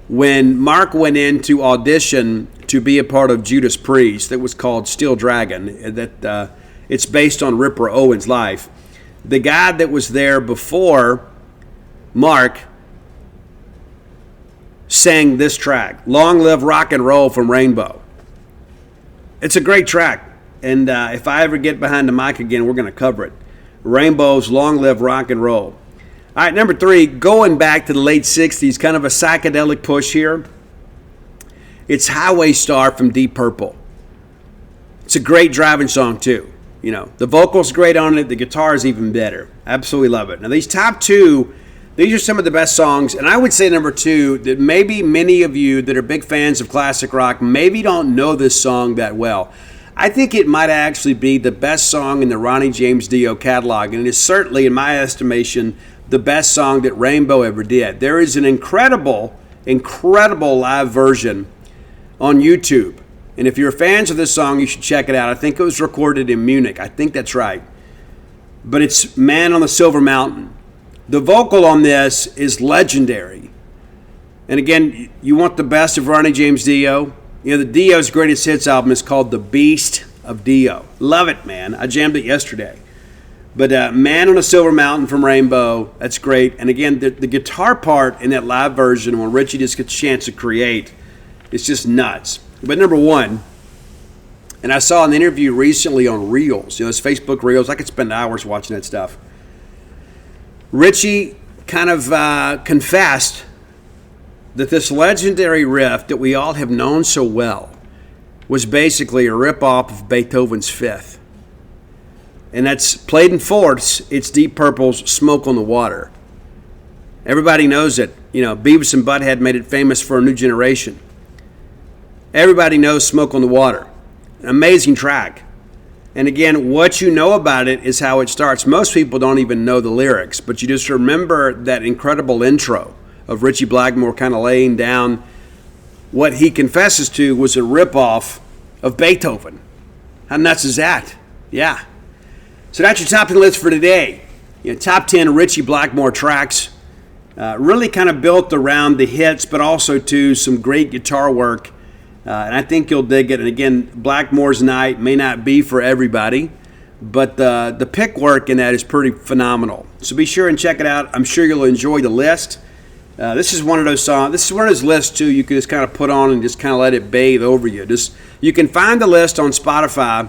when Mark went in to audition to be a part of Judas Priest, that was called Steel Dragon, that it's based on Ripper Owens' life. The guy that was there before Mark sang this track, Long Live Rock and Roll from Rainbow. It's a great track. And if I ever get behind the mic again, we're going to cover it. Rainbow's Long Live Rock and Roll. All right, number 3, going back to the late 60s, kind of a psychedelic push here. It's Highway Star from Deep Purple. It's a great driving song, too. The vocal's great on it. The guitar is even better. Absolutely love it. Now, these top 2, these are some of the best songs. And I would say number 2, that maybe many of you that are big fans of classic rock maybe don't know this song that well. I think it might actually be the best song in the Ronnie James Dio catalog, and it is certainly, in my estimation, the best song that Rainbow ever did. There is an incredible live version on YouTube, and if you're fans of this song, you should check it out. I think it was recorded in Munich. I think that's right. But it's Man on the Silver Mountain. The vocal on this is legendary. And again, you want the best of Ronnie James Dio. The Dio's greatest hits album is called The Beast of Dio. Love it, man. I jammed it yesterday. But Man on a Silver Mountain from Rainbow, that's great. And again, the guitar part in that live version, when Richie just gets a chance to create, it's just nuts. But number one, and I saw an interview recently on Reels, it's Facebook Reels. I could spend hours watching that stuff. Richie kind of confessed that this legendary riff that we all have known so well was basically a rip-off of Beethoven's Fifth. And that's played in fourths. It's Deep Purple's Smoke on the Water. Everybody knows it. Beavis and Butthead made it famous for a new generation. Everybody knows Smoke on the Water. An amazing track. And again, what you know about it is how it starts. Most people don't even know the lyrics, but you just remember that incredible intro of Richie Blackmore kind of laying down what he confesses to was a ripoff of Beethoven. How nuts is that? Yeah. So that's your top 10 list for today. Top 10 Richie Blackmore tracks. Really kind of built around the hits, but also to some great guitar work. And I think you'll dig it. And again, Blackmore's Night may not be for everybody, but the pick work in that is pretty phenomenal. So be sure and check it out. I'm sure you'll enjoy the list. This is one of those songs. This is one of those lists too. You can just kind of put on and just kind of let it bathe over you. You can find the list on Spotify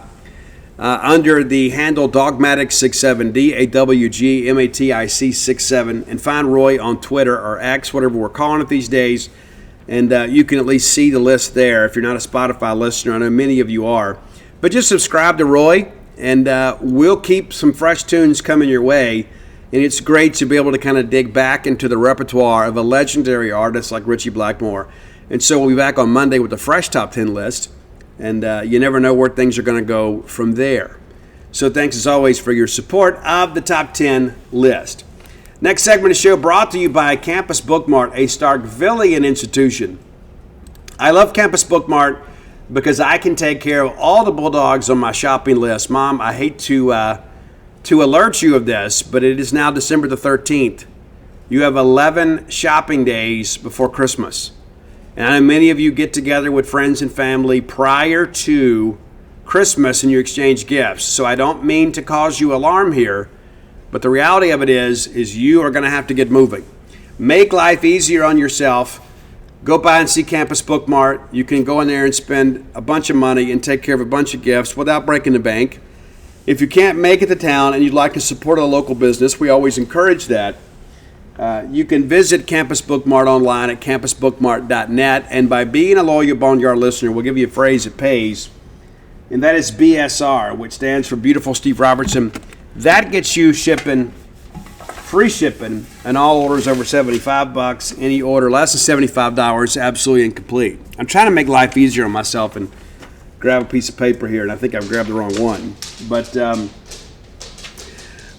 under the handle Dogmatic67, DAWGMATIC67, and find Roy on Twitter or X, whatever we're calling it these days. And you can at least see the list there if you're not a Spotify listener. I know many of you are. But just subscribe to Roy, and we'll keep some fresh tunes coming your way. And it's great to be able to kind of dig back into the repertoire of a legendary artist like Richie Blackmore. And so we'll be back on Monday with a fresh top 10 list. And you never know where things are going to go from there. So thanks as always for your support of the top 10 list. Next segment of the show brought to you by Campus Bookmart, a Starkvillian institution. I love Campus Bookmart because I can take care of all the Bulldogs on my shopping list. Mom, I hate to alert you of this, but it is now December the 13th. You have 11 shopping days before Christmas. And I know many of you get together with friends and family prior to Christmas and you exchange gifts. So I don't mean to cause you alarm here, but the reality of it is you are going to have to get moving. Make life easier on yourself. Go by and see Campus Bookmart. You can go in there and spend a bunch of money and take care of a bunch of gifts without breaking the bank. If you can't make it to town and you'd like to support a local business, we always encourage that. You can visit Campus Bookmart online at campusbookmart.net. And by being a loyal Boneyard listener, we'll give you a phrase that pays. And that is BSR, which stands for Beautiful Steve Robertson. That gets you free shipping, and all orders over $75. Any order less than $75, absolutely incomplete. I'm trying to make life easier on myself and grab a piece of paper here, and I think I've grabbed the wrong one. But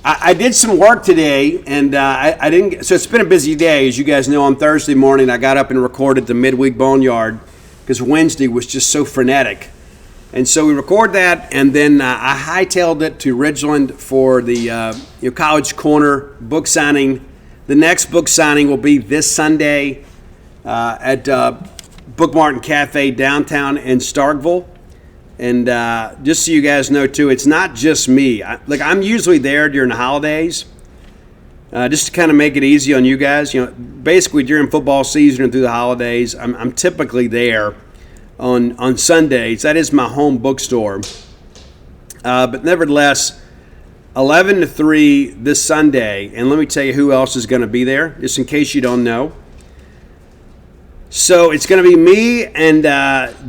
I did some work today, and I didn't. So it's been a busy day, as you guys know. On Thursday morning, I got up and recorded the midweek Boneyard because Wednesday was just so frenetic. And so we record that, and then I hightailed it to Ridgeland for the College Corner book signing. The next book signing will be this Sunday at Bookmart and Cafe downtown in Starkville. And just so you guys know, too, it's not just me. I'm usually there during the holidays, just to kind of make it easy on you guys. Basically during football season and through the holidays, I'm typically there on Sundays. That is my home bookstore. But nevertheless, 11 to 3 this Sunday. And let me tell you who else is going to be there, just in case you don't know. So it's going to be me and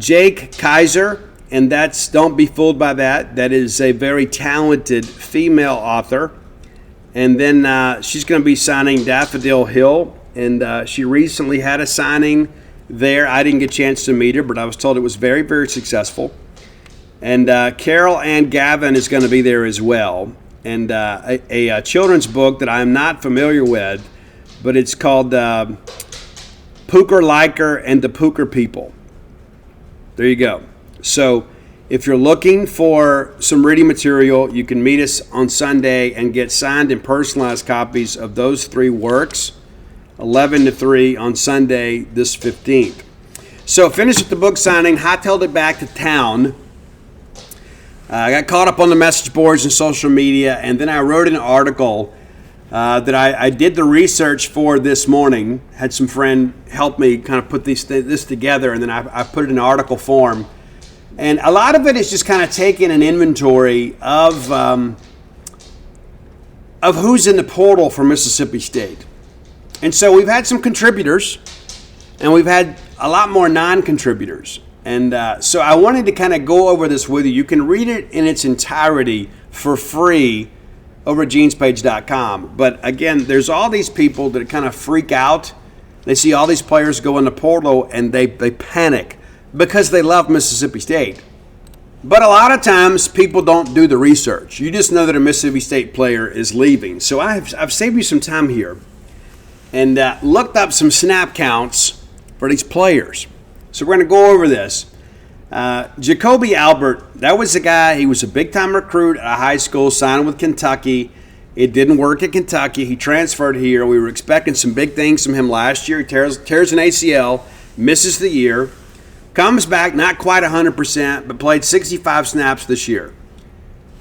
Jake Kaiser. And don't be fooled by that. That is a very talented female author. And then she's going to be signing Daffodil Hill. And she recently had a signing there. I didn't get a chance to meet her, but I was told it was very, very successful. And Carol Ann Gavin is going to be there as well. And a children's book that I'm not familiar with, but it's called Pooker Liker and the Pooker People. There you go. So if you're looking for some reading material, you can meet us on Sunday and get signed and personalized copies of those 3 works, 11 to 3 on Sunday, this 15th. So finished with the book signing, hightailed it back to town. I got caught up on the message boards and social media, and then I wrote an article that I did the research for this morning. Had some friend help me kind of put this together, and then I put it in article form. And a lot of it is just kind of taking an inventory of who's in the portal for Mississippi State. And so we've had some contributors, and we've had a lot more non-contributors. And so I wanted to kind of go over this with you. You can read it in its entirety for free over at genespage.com. But again, there's all these people that kind of freak out. They see all these players go in the portal and they panic because they love Mississippi State. But a lot of times people don't do the research. You just know that a Mississippi State player is leaving. So I've saved you some time here and looked up some snap counts for these players. So we're going to go over this. Jacoby Albert, that was the guy. He was a big-time recruit at a high school, signed with Kentucky. It didn't work at Kentucky. He transferred here. We were expecting some big things from him last year. He tears an ACL, misses the year, comes back not quite 100%, but played 65 snaps this year.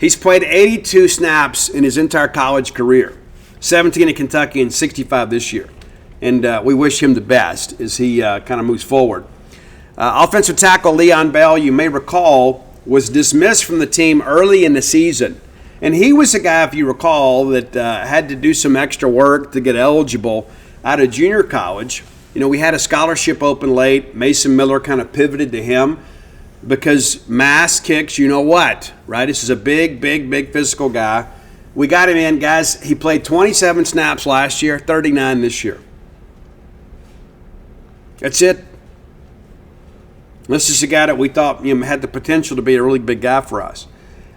He's played 82 snaps in his entire college career, 17 at Kentucky and 65 this year. And we wish him the best as he kind of moves forward. Offensive tackle Leon Bell, you may recall, was dismissed from the team early in the season. And he was a guy, if you recall, that had to do some extra work to get eligible out of junior college. You know, we had a scholarship open late. Mason Miller kind of pivoted to him because mass kicks, you know what, right? This is a big physical guy. We got him in, guys. He played 27 snaps last year, 39 this year. That's it. This is a guy that we thought had the potential to be a really big guy for us.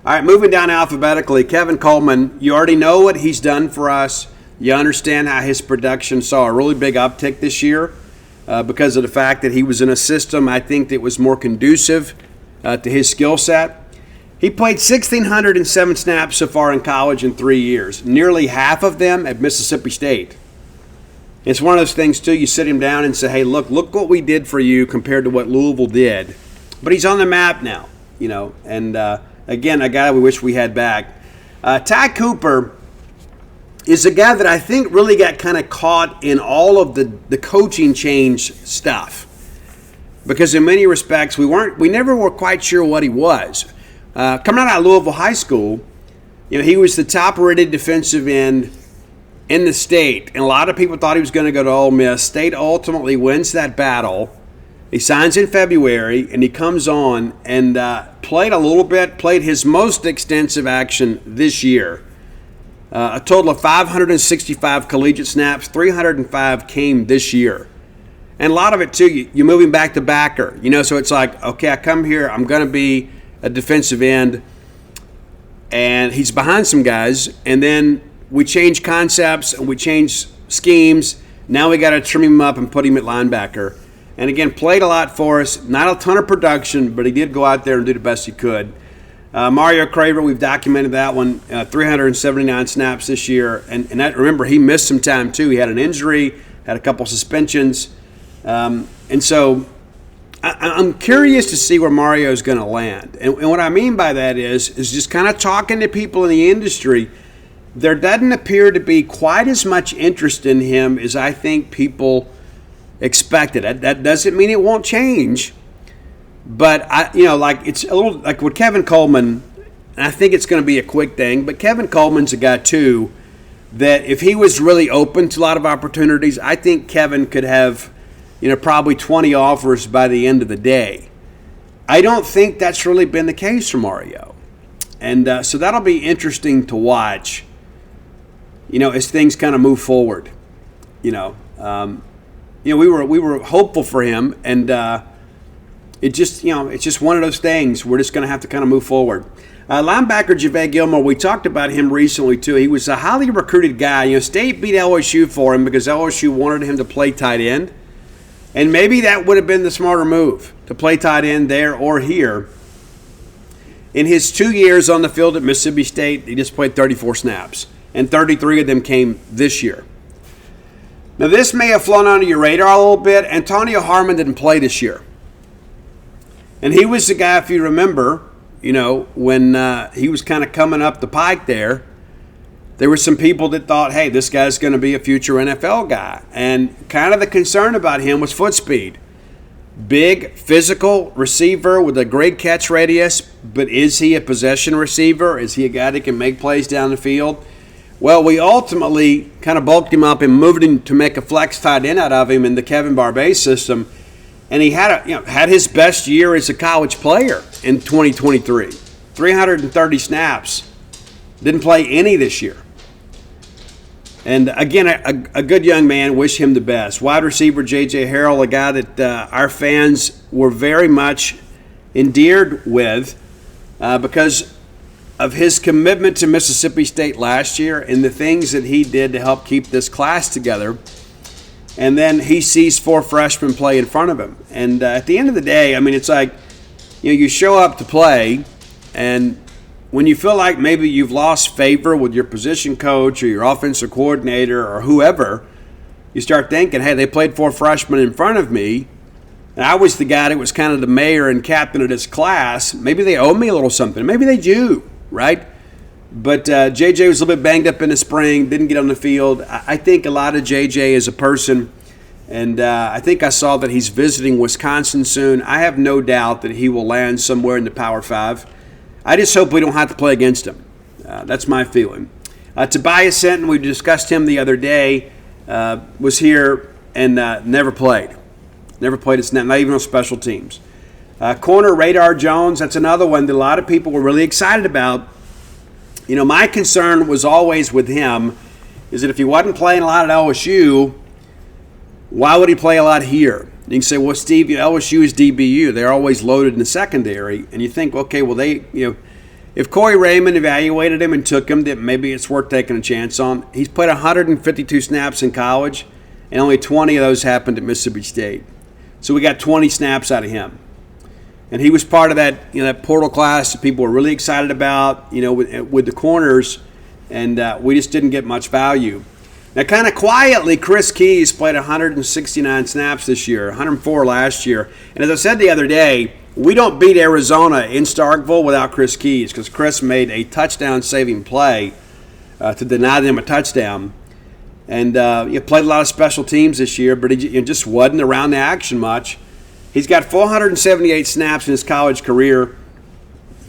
All right, moving down alphabetically, Kevin Coleman, you already know what he's done for us. You understand how his production saw a really big uptick this year because of the fact that he was in a system, I think, that was more conducive to his skill set. He played 1,607 snaps so far in college in 3 years, nearly half of them at Mississippi State. It's one of those things, too, you sit him down and say, hey, look what we did for you compared to what Louisville did. But he's on the map now, and again, a guy we wish we had back. Ty Cooper is a guy that I think really got kind of caught in all of the coaching change stuff. Because in many respects, we never were quite sure what he was. Coming out of Louisville High School, he was the top-rated defensive end in the state, and a lot of people thought he was going to go to Ole Miss. State ultimately wins that battle. He signs in February, and he comes on and played a little bit, played his most extensive action this year. A total of 565 collegiate snaps, 305 came this year. And a lot of it, too, you're moving back to backer. So it's like, okay, I come here, I'm going to be a defensive end, and he's behind some guys, and then we change concepts and we change schemes. Now we got to trim him up and put him at linebacker. And again, played a lot for us. Not a ton of production, but he did go out there and do the best he could. Mario Craver, we've documented that one. 379 snaps this year. And that, remember, he missed some time too. He had an injury, had a couple suspensions. And so I'm curious to see where Mario is going to land. And what I mean by that is just kind of talking to people in the industry. There doesn't appear to be quite as much interest in him as I think people expected. That doesn't mean it won't change, but it's a little like with Kevin Coleman. And I think it's going to be a quick thing. But Kevin Coleman's a guy too that if he was really open to a lot of opportunities, I think Kevin could have, probably 20 offers by the end of the day. I don't think that's really been the case for Mario, and so that'll be interesting to watch. As things kind of move forward, we were hopeful for him, and it's just one of those things. We're just going to have to kind of move forward. Linebacker JaVale Gilmore, we talked about him recently too. He was a highly recruited guy. State beat LSU for him because LSU wanted him to play tight end, and maybe that would have been the smarter move to play tight end there or here. In his 2 years on the field at Mississippi State, he just played 34 snaps. And 33 of them came this year. Now, this may have flown under your radar a little bit. Antonio Harmon didn't play this year. And he was the guy, if you remember, when he was kind of coming up the pike there were some people that thought, hey, this guy's going to be a future NFL guy. And kind of the concern about him was foot speed. Big, physical receiver with a great catch radius, but is he a possession receiver? Is he a guy that can make plays down the field? Well, we ultimately kind of bulked him up and moved him to make a flex tight end out of him in the Kevin Barbay system. And he had his best year as a college player in 2023. 330 snaps. Didn't play any this year. And again, a good young man. Wish him the best. Wide receiver J.J. Harrell, a guy that our fans were very much endeared with because of his commitment to Mississippi State last year and the things that he did to help keep this class together. And then he sees 4 freshmen play in front of him. And at the end of the day, I mean, it's like, you show up to play, and when you feel like maybe you've lost favor with your position coach or your offensive coordinator or whoever, you start thinking, hey, they played 4 freshmen in front of me, and I was the guy that was kind of the mayor and captain of this class. Maybe they owe me a little something. Maybe they do, right? But JJ was a little bit banged up in the spring, didn't get on the field. I think a lot of JJ is a person, and I think I saw that he's visiting Wisconsin soon. I have no doubt that he will land somewhere in the Power 5. I just hope we don't have to play against him. That's my feeling. Tobias Senton, we discussed him the other day, was here and never played. Never played a snap, not even on special teams. Corner Radar Jones, that's another one that a lot of people were really excited about. My concern was always with him is that if he wasn't playing a lot at LSU, why would he play a lot here? You can say, well, Steve, LSU is DBU. They're always loaded in the secondary. And you think, okay, well, if Corey Raymond evaluated him and took him, then maybe it's worth taking a chance on. He's played 152 snaps in college, and only 20 of those happened at Mississippi State. So we got 20 snaps out of him. And he was part of that, that portal class that people were really excited about, with the corners, and we just didn't get much value. Now, kind of quietly, Chris Keys played 169 snaps this year, 104 last year. And as I said the other day, we don't beat Arizona in Starkville without Chris Keys because Chris made a touchdown-saving play to deny them a touchdown. And he played a lot of special teams this year, but he just wasn't around the action much. He's got 478 snaps in his college career.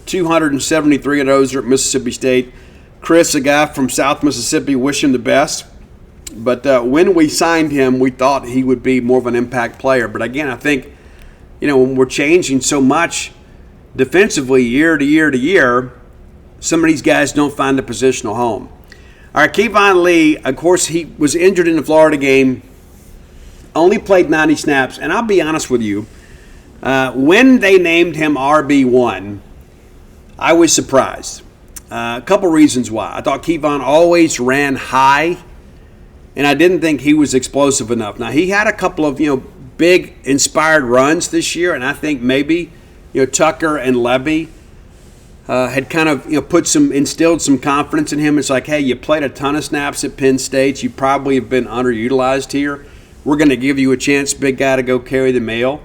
273 of those are at Mississippi State. Chris, a guy from South Mississippi, wish him the best. But when we signed him, we thought he would be more of an impact player. But again, I think, when we're changing so much defensively year to year to year, some of these guys don't find a positional home. All right, Kevon Lee, of course, he was injured in the Florida game, only played 90 snaps. And I'll be honest with you, when they named him RB1, I was surprised. A couple reasons why. I thought Kevon always ran high, and I didn't think he was explosive enough. Now, he had a couple of, big inspired runs this year, and I think maybe, Tucker and Levy had kind of, instilled some confidence in him. It's like, hey, you played a ton of snaps at Penn State. You probably have been underutilized here. We're going to give you a chance, big guy, to go carry the mail.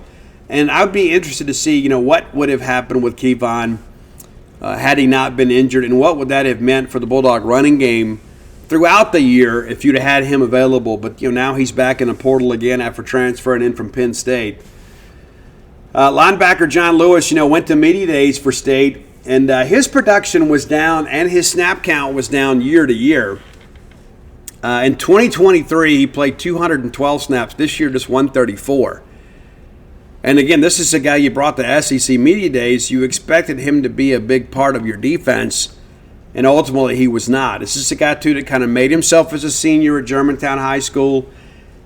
And I would be interested to see, what would have happened with Kevon had he not been injured, and what would that have meant for the Bulldog running game throughout the year if you'd have had him available. But now he's back in the portal again after transferring in from Penn State. Linebacker John Lewis, went to media days for State, and his production was down and his snap count was down year to year. In 2023, he played 212 snaps. This year, just 134. And again, this is a guy you brought to SEC media days. You expected him to be a big part of your defense, and ultimately he was not. This is a guy, too, that kind of made himself as a senior at Germantown High School.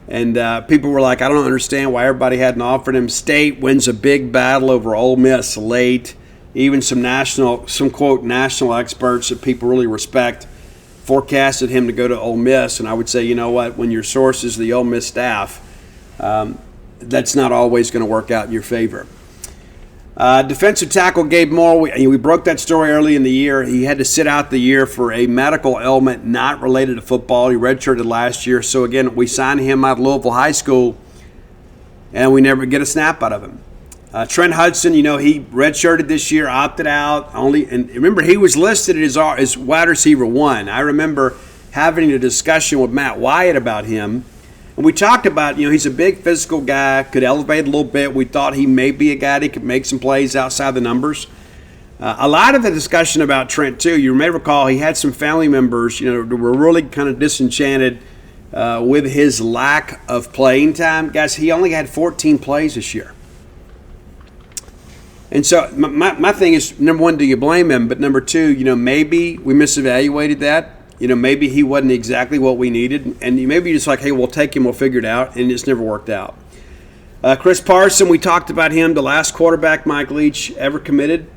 And people were like, I don't understand why everybody hadn't offered him. State wins a big battle over Ole Miss late. Even some quote, national experts that people really respect forecasted him to go to Ole Miss. And I would say, when your source is the Ole Miss staff, that's not always going to work out in your favor. Defensive tackle Gabe Moore, we broke that story early in the year. He had to sit out the year for a medical ailment not related to football. He redshirted last year. So, again, we signed him out of Louisville High School, and we never get a snap out of him. Trent Hudson, he redshirted this year, opted out. And remember, he was listed as wide receiver 1. I remember having a discussion with Matt Wyatt about him. And we talked about, he's a big physical guy, could elevate a little bit. We thought he may be a guy that could make some plays outside the numbers. A lot of the discussion about Trent, too, you may recall he had some family members, that were really kind of disenchanted with his lack of playing time. Guys, he only had 14 plays this year. And so my thing is, number one, do you blame him? But number two, maybe we misevaluated that. Maybe he wasn't exactly what we needed. And maybe you're just like, hey, we'll take him, we'll figure it out. And it's never worked out. Chris Parson, we talked about him, the last quarterback Mike Leach ever committed.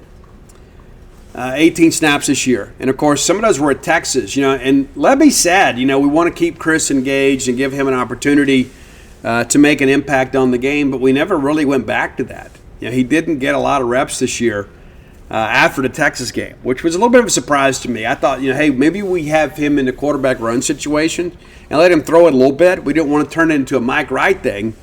18 snaps this year. And, of course, some of those were at Texas. And Lebby said, we want to keep Chris engaged and give him an opportunity to make an impact on the game. But we never really went back to that. He didn't get a lot of reps this year after the Texas game, which was a little bit of a surprise to me. I thought, hey, maybe we have him in the quarterback run situation and let him throw it a little bit. We didn't want to turn it into a Mike Wright thing,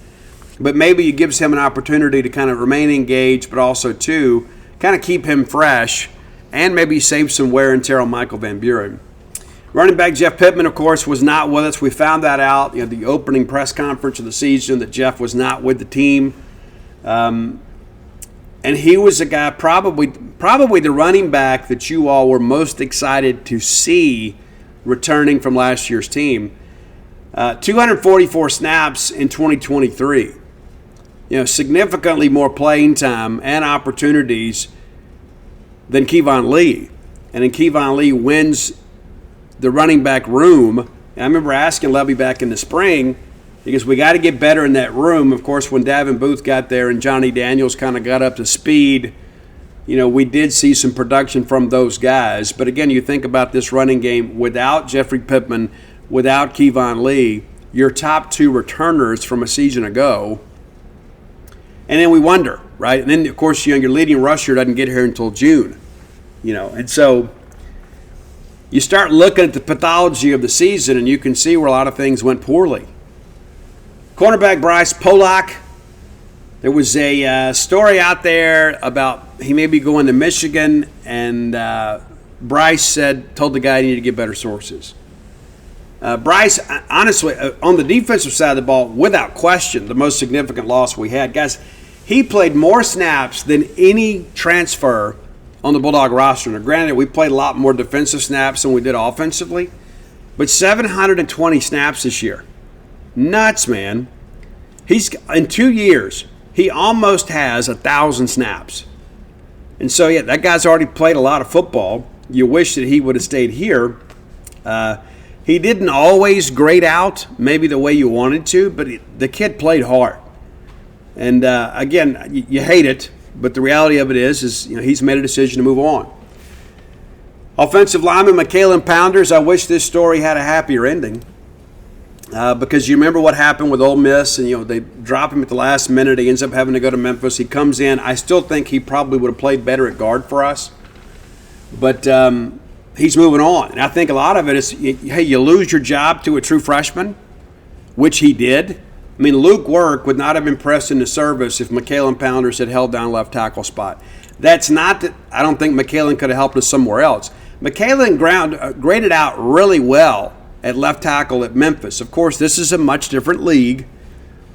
but maybe it gives him an opportunity to kind of remain engaged, but also, too, kind of keep him fresh and maybe save some wear and tear on Michael Van Buren. Running back Jeff Pittman, of course, was not with us. We found that out, the opening press conference of the season, that Jeff was not with the team. And he was a guy, probably the running back that you all were most excited to see returning from last year's team. 244 snaps in 2023. Significantly more playing time and opportunities than Kevon Lee. And then Kevon Lee wins the running back room. And I remember asking Lebby back in the spring, because we got to get better in that room. Of course, when Davin Booth got there and Johnny Daniels kind of got up to speed, we did see some production from those guys. But again, you think about this running game without Jeffrey Pittman, without Kevon Lee, your top 2 returners from a season ago. And then we wonder, right? And then, of course, your leading rusher doesn't get here until June. And so you start looking at the pathology of the season, and you can see where a lot of things went poorly. Cornerback Bryce Polak, there was a story out there about he may be going to Michigan, and Bryce told the guy he needed to get better sources. Bryce, honestly, on the defensive side of the ball, without question, the most significant loss we had. Guys, he played more snaps than any transfer on the Bulldog roster. Now, granted, we played a lot more defensive snaps than we did offensively, but 720 snaps this year. Nuts, man. In 2 years, he almost has 1,000 snaps. And so, yeah, that guy's already played a lot of football. You wish that he would have stayed here. He didn't always grade out maybe the way you wanted to, but the kid played hard. And, again, you hate it, but the reality of it is he's made a decision to move on. Offensive lineman Michaelan Pounders, I wish this story had a happier ending. Because you remember what happened with Ole Miss, and they drop him at the last minute. He ends up having to go to Memphis. He comes in. I still think he probably would have played better at guard for us, but he's moving on. And I think a lot of it is, hey, you lose your job to a true freshman, which he did. I mean, Luke Work would not have impressed in the service if Michaelan Pounders had held down left tackle spot. That's not that I don't think Michaelan could have helped us somewhere else. Michaelan graded out really well at left tackle at Memphis. Of course, this is a much different league,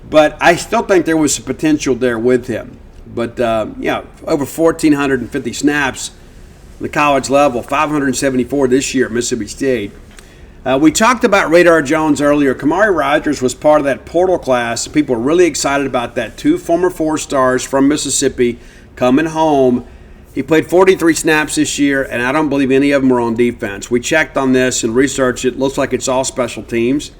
but I still think there was some potential there with him. But, over 1,450 snaps at the college level, 574 this year at Mississippi State. We talked about Radar Jones earlier. Kamari Rogers was part of that portal class. People are really excited about that. 2 former 4-stars from Mississippi coming home. He played 43 snaps this year, and I don't believe any of them were on defense. We checked on this and researched it. Looks like it's all special teams.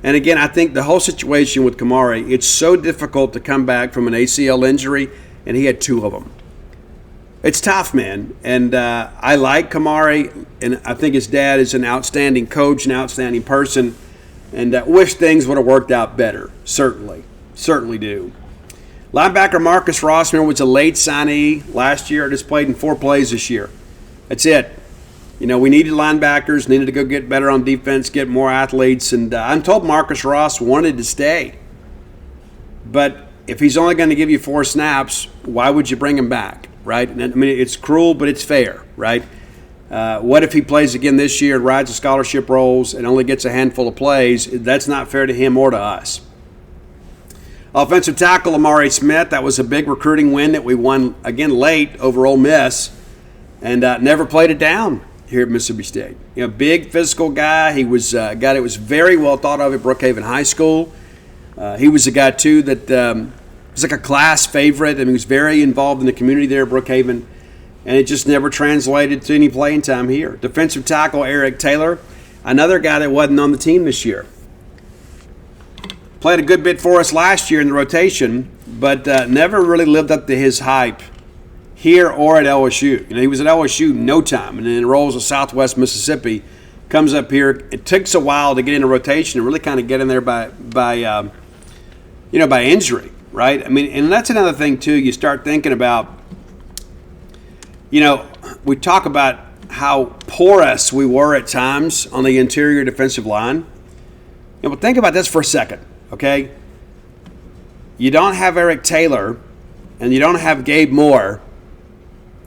And again, I think the whole situation with Kamari, it's so difficult to come back from an ACL injury, and he had 2 of them. It's tough, man. And I like Kamari, and I think his dad is an outstanding coach, an outstanding person, and wish things would have worked out better. Certainly do. Linebacker Marcus Rossman was a late signee last year. Just played in 4 plays this year. That's it. We needed linebackers, needed to go get better on defense, get more athletes. And I'm told Marcus Ross wanted to stay. But if he's only going to give you 4 snaps, why would you bring him back, right? And, I mean, it's cruel, but it's fair, right? What if he plays again this year and rides the scholarship rolls and only gets a handful of plays? That's not fair to him or to us. Offensive tackle Amari Smith, that was a big recruiting win that we won again late over Ole Miss, and never played it down here at Mississippi State. You know, big physical guy. He was a guy that was very well thought of at Brookhaven High School. He was a guy too that was like a class favorite, and he was very involved in the community there at Brookhaven, and it just never translated to any playing time here. Defensive tackle Eric Taylor, another guy that wasn't on the team this year. Played a good bit for us last year in the rotation, but never really lived up to his hype here or at LSU. You know, he was at LSU no time, and then enrolls at Southwest Mississippi, comes up here. It takes a while to get in a rotation and really kind of get in there by injury, right? I mean, and that's another thing too. You start thinking about, you know, we talk about how porous we were at times on the interior defensive line. You know, but think about this for a second. Okay, you don't have Eric Taylor and you don't have Gabe Moore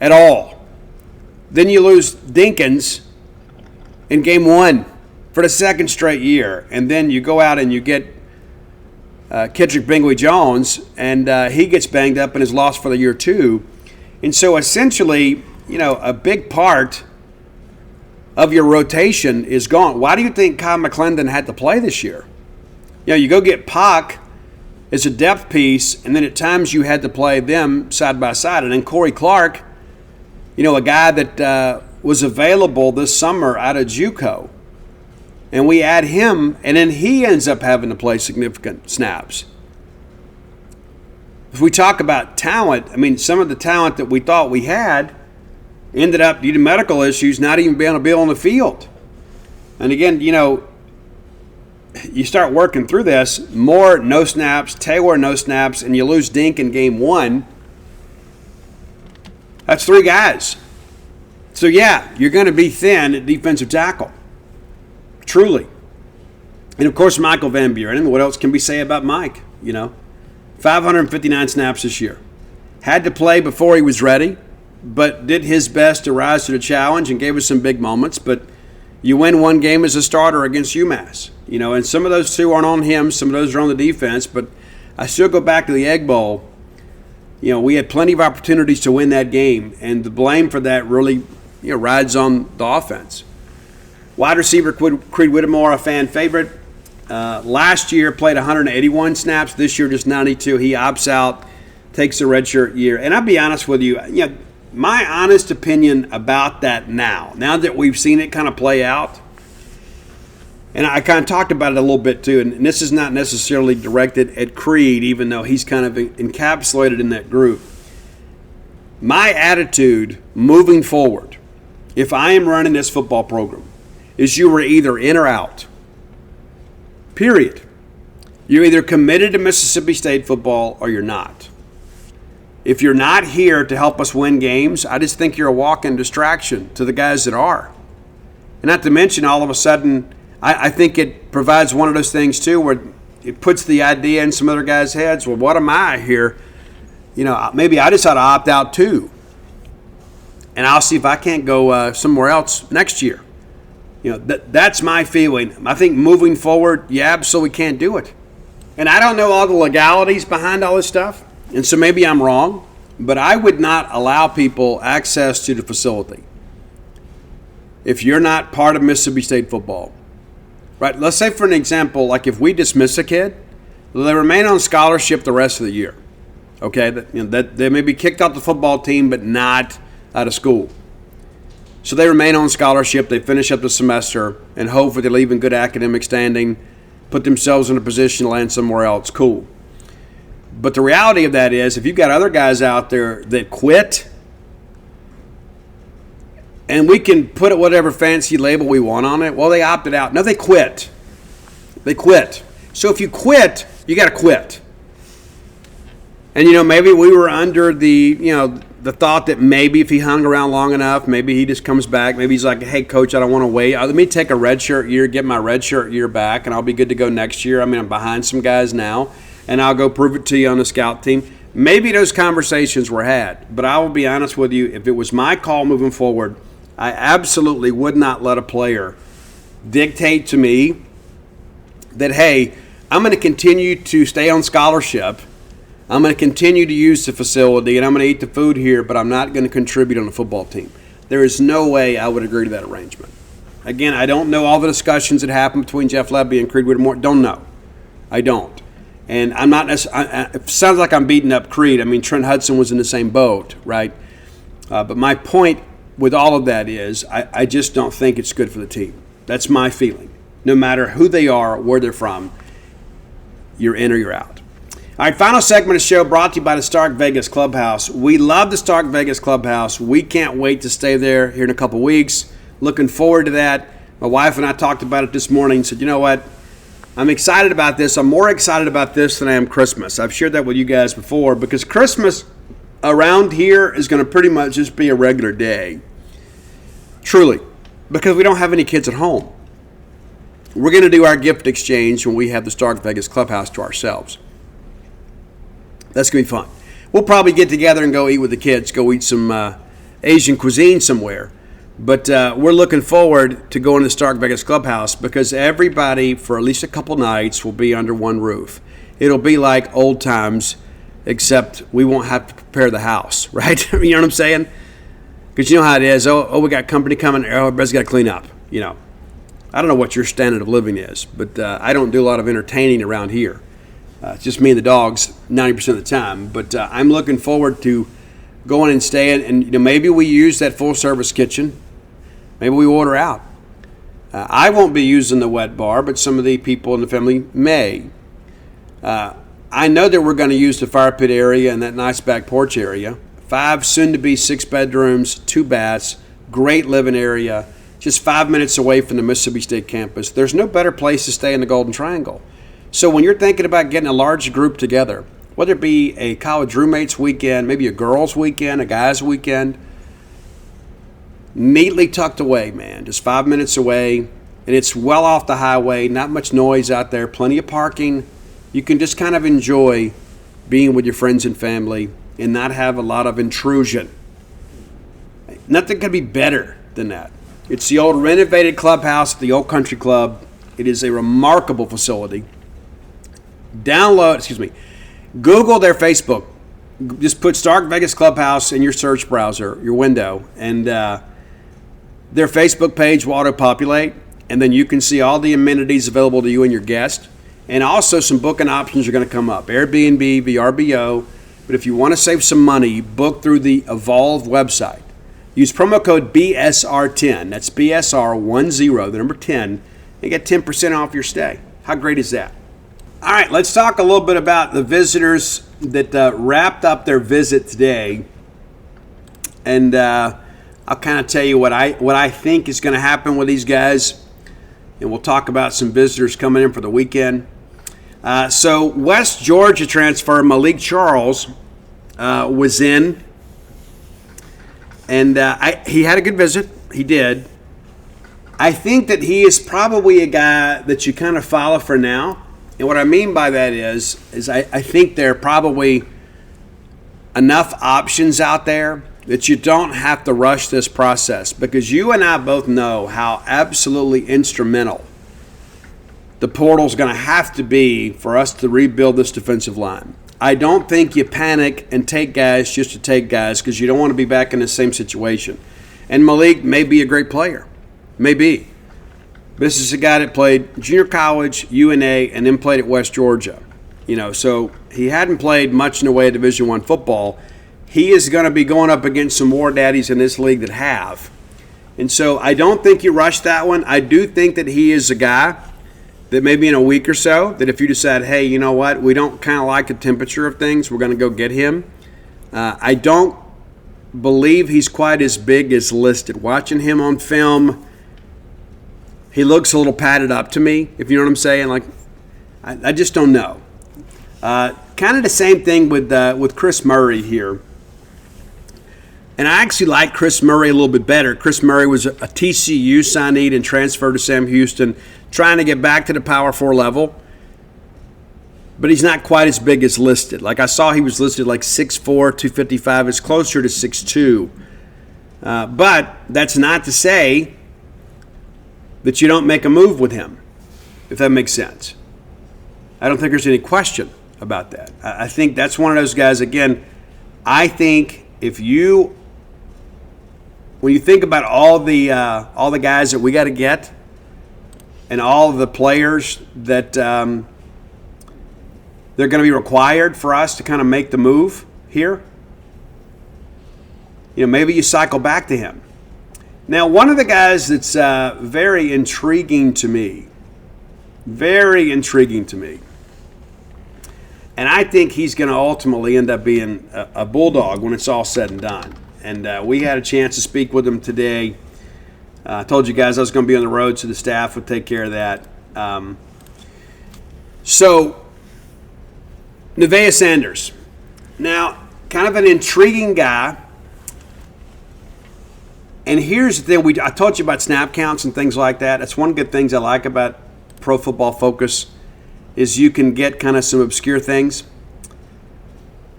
at all. Then you lose Dinkins in game 1 for the second straight year. And then you go out and you get Kedrick Bingway-Jones, and he gets banged up and is lost for the year 2. And so essentially, you know, a big part of your rotation is gone. Why do you think Kyle McClendon had to play this year? You know, you go get Pac as a depth piece, and then at times you had to play them side by side. And then Corey Clark, you know, a guy that was available this summer out of JUCO. And we add him, and then he ends up having to play significant snaps. If we talk about talent, I mean, some of the talent that we thought we had ended up, due to medical issues, not even being able to be on the field. And again, you know, you start working through this, Moore, no snaps, Taylor, no snaps, and you lose Dink in game 1. That's 3 guys. So, yeah, you're going to be thin at defensive tackle. Truly. And, of course, Michael Van Buren. What else can we say about Mike? You know, 559 snaps this year. Had to play before he was ready, but did his best to rise to the challenge and gave us some big moments. But you win one game as a starter against UMass. You know, and some of those 2 aren't on him. Some of those are on the defense. But I still go back to the Egg Bowl. You know, we had plenty of opportunities to win that game, and the blame for that really, you know, rides on the offense. Wide receiver Creed Whittemore, a fan favorite. Last year played 181 snaps. This year just 92. He opts out, takes a redshirt year. And I'll be honest with you, my honest opinion about that now that we've seen it kind of play out, and I kind of talked about it a little bit too, and this is not necessarily directed at Creed, even though he's kind of encapsulated in that group. My attitude moving forward, if I am running this football program, is you were either in or out. Period. You're either committed to Mississippi State football or you're not. If you're not here to help us win games, I just think you're a walk-in distraction to the guys that are. And not to mention, all of a sudden, I think it provides one of those things, too, where it puts the idea in some other guys' heads, well, what am I here? You know, maybe I just ought to opt out, too. And I'll see if I can't go somewhere else next year. You know, that's my feeling. I think moving forward, you absolutely can't do it. And I don't know all the legalities behind all this stuff, and so maybe I'm wrong, but I would not allow people access to the facility if you're not part of Mississippi State football. Right? Let's say, for an example, like if we dismiss a kid, they remain on scholarship the rest of the year. Okay? That they may be kicked off the football team, but not out of school. So they remain on scholarship, they finish up the semester, and hopefully they leave in good academic standing, put themselves in a position to land somewhere else. Cool. But the reality of that is, if you've got other guys out there that quit, and we can put whatever fancy label we want on it, well, they opted out. No, they quit. They quit. So if you quit, you got to quit. And, maybe we were under the thought that maybe if he hung around long enough, maybe he just comes back. Maybe he's like, hey, coach, I don't want to wait. Let me take a redshirt year, get my redshirt year back, and I'll be good to go next year. I mean, I'm behind some guys now. and I'll go prove it to you on the scout team. Maybe those conversations were had, but I will be honest with you, if it was my call moving forward, I absolutely would not let a player dictate to me that, hey, I'm going to continue to stay on scholarship, I'm going to continue to use the facility, and I'm going to eat the food here, but I'm not going to contribute on the football team. There is no way I would agree to that arrangement. Again, I don't know all the discussions that happened between Jeff Lebby and Creed Whittemore. Don't know. I don't. And I'm not necessarily, it sounds like I'm beating up Creed. I mean, Trent Hudson was in the same boat, right? But my point with all of that is I just don't think it's good for the team. That's my feeling. No matter who they are, where they're from, you're in or you're out. All right, final segment of the show brought to you by the Stark Vegas Clubhouse. We love the Stark Vegas Clubhouse. We can't wait to stay there here in a couple weeks. Looking forward to that. My wife and I talked about it this morning and said, you know what? I'm excited about this. I'm more excited about this than I am Christmas. I've shared that with you guys before because Christmas around here is going to pretty much just be a regular day. Truly. Because we don't have any kids at home. We're going to do our gift exchange when we have the Stark Vegas Clubhouse to ourselves. That's going to be fun. We'll probably get together and go eat with the kids, go eat some Asian cuisine somewhere. But we're looking forward to going to the Stark Vegas Clubhouse because everybody, for at least a couple nights, will be under one roof. It'll be like old times, except we won't have to prepare the house, right? You know what I'm saying? Because you know how it is. Oh, we got company coming. Oh, everybody's got to clean up, you know. I don't know what your standard of living is, but I don't do a lot of entertaining around here. It's just me and the dogs 90% of the time. But I'm looking forward to going and staying. And maybe we use that full-service kitchen. Maybe we order out. I won't be using the wet bar, but some of the people in the family may. I know that we're going to use the fire pit area and that nice back porch area. 5, soon-to-be 6 bedrooms, 2 baths, great living area, just 5 minutes away from the Mississippi State campus. There's no better place to stay in the Golden Triangle. So when you're thinking about getting a large group together, whether it be a college roommates weekend, maybe a girls weekend, a guys weekend, neatly tucked away, man, just 5 minutes away, and it's well off the highway, not much noise out there, plenty of parking. You can just kind of enjoy being with your friends and family and not have a lot of intrusion. Nothing could be better than that. It's the old renovated clubhouse at the Old Country Club. It is a remarkable facility. Google their Facebook. Just put Stark Vegas Clubhouse in your search browser, your window, and their Facebook page will auto-populate, and then you can see all the amenities available to you and your guest. And also some booking options are going to come up. Airbnb, VRBO. But if you want to save some money, book through the Evolve website. Use promo code BSR10. That's BSR10, the number 10, and get 10% off your stay. How great is that? All right, let's talk a little bit about the visitors that wrapped up their visit today. And I'll kind of tell you what I think is going to happen with these guys. And we'll talk about some visitors coming in for the weekend. So West Georgia transfer Malik Charles was in. And he had a good visit. He did. I think that he is probably a guy that you kind of follow for now. And what I mean by that is I think there are probably enough options out there that you don't have to rush this process, because you and I both know how absolutely instrumental the portal is going to have to be for us to rebuild this defensive line. I don't think you panic and take guys just to take guys, because you don't want to be back in the same situation. And Malik may be a great player. May be. This is a guy that played junior college, UNA, and then played at West Georgia. So he hadn't played much in the way of Division I football. He is going to be going up against some more daddies in this league that have. And so I don't think you rush that one. I do think that he is a guy that maybe in a week or so, that if you decide, hey, you know what, we don't kind of like the temperature of things, we're going to go get him. I don't believe he's quite as big as listed. Watching him on film, he looks a little padded up to me, if you know what I'm saying. Like, I just don't know. Kind of the same thing with Chris Murray here. And I actually like Chris Murray a little bit better. Chris Murray was a TCU signee and transferred to Sam Houston, trying to get back to the Power 4 level. but he's not quite as big as listed. Like I saw he was listed like 6'4", 255. It's closer to 6'2". But that's not to say that you don't make a move with him, if that makes sense. I don't think there's any question about that. I think that's one of those guys, again, I think when you think about all the guys that we got to get and all of the players that they're going to be required for us to kind of make the move here, maybe you cycle back to him. Now, one of the guys that's very intriguing to me, and I think he's going to ultimately end up being a Bulldog when it's all said and done. And we had a chance to speak with him today. I told you guys I was going to be on the road, so the staff would take care of that. So, Nevaeh Sanders. Now, kind of an intriguing guy. And here's the thing. I told you about snap counts and things like that. That's one of the good things I like about Pro Football Focus is you can get kind of some obscure things.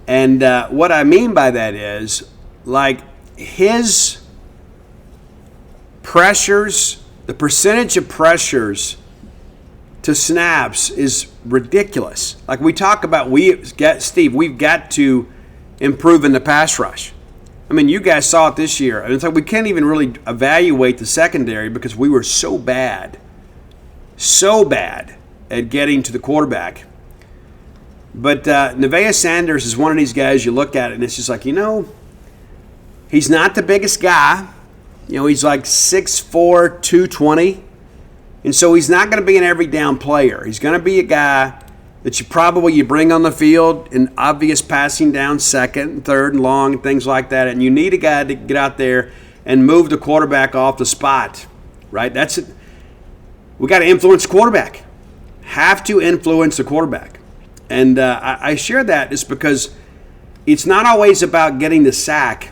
And what I mean by that is, like, his pressures, the percentage of pressures to snaps is ridiculous. Like we talk about, we've got to improve in the pass rush. I mean, you guys saw it this year. And it's like we can't even really evaluate the secondary because we were so bad at getting to the quarterback. But Nevaeh Sanders is one of these guys you look at it and it's just like, he's not the biggest guy. He's like 6'4", 220. And so he's not going to be an every down player. He's going to be a guy that you bring on the field in obvious passing down, second and third and long and things like that. And you need a guy to get out there and move the quarterback off the spot, right? That's it. We got to influence the quarterback. Have to influence the quarterback. And I share that just because it's not always about getting the sack.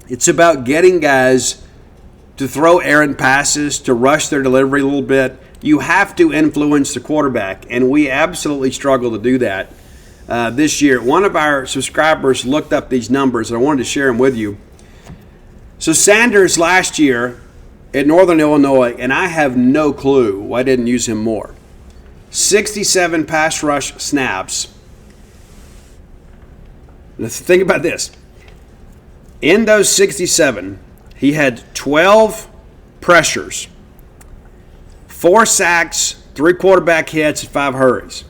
It's about getting guys to throw errant passes, to rush their delivery a little bit. You have to influence the quarterback, and we absolutely struggle to do that this year. One of our subscribers looked up these numbers, and I wanted to share them with you. So Sanders last year at Northern Illinois, and I have no clue why I didn't use him more, 67 pass rush snaps. Let's think about this. In those 67, he had 12 pressures, 4 sacks, 3 quarterback hits, and 5 hurries.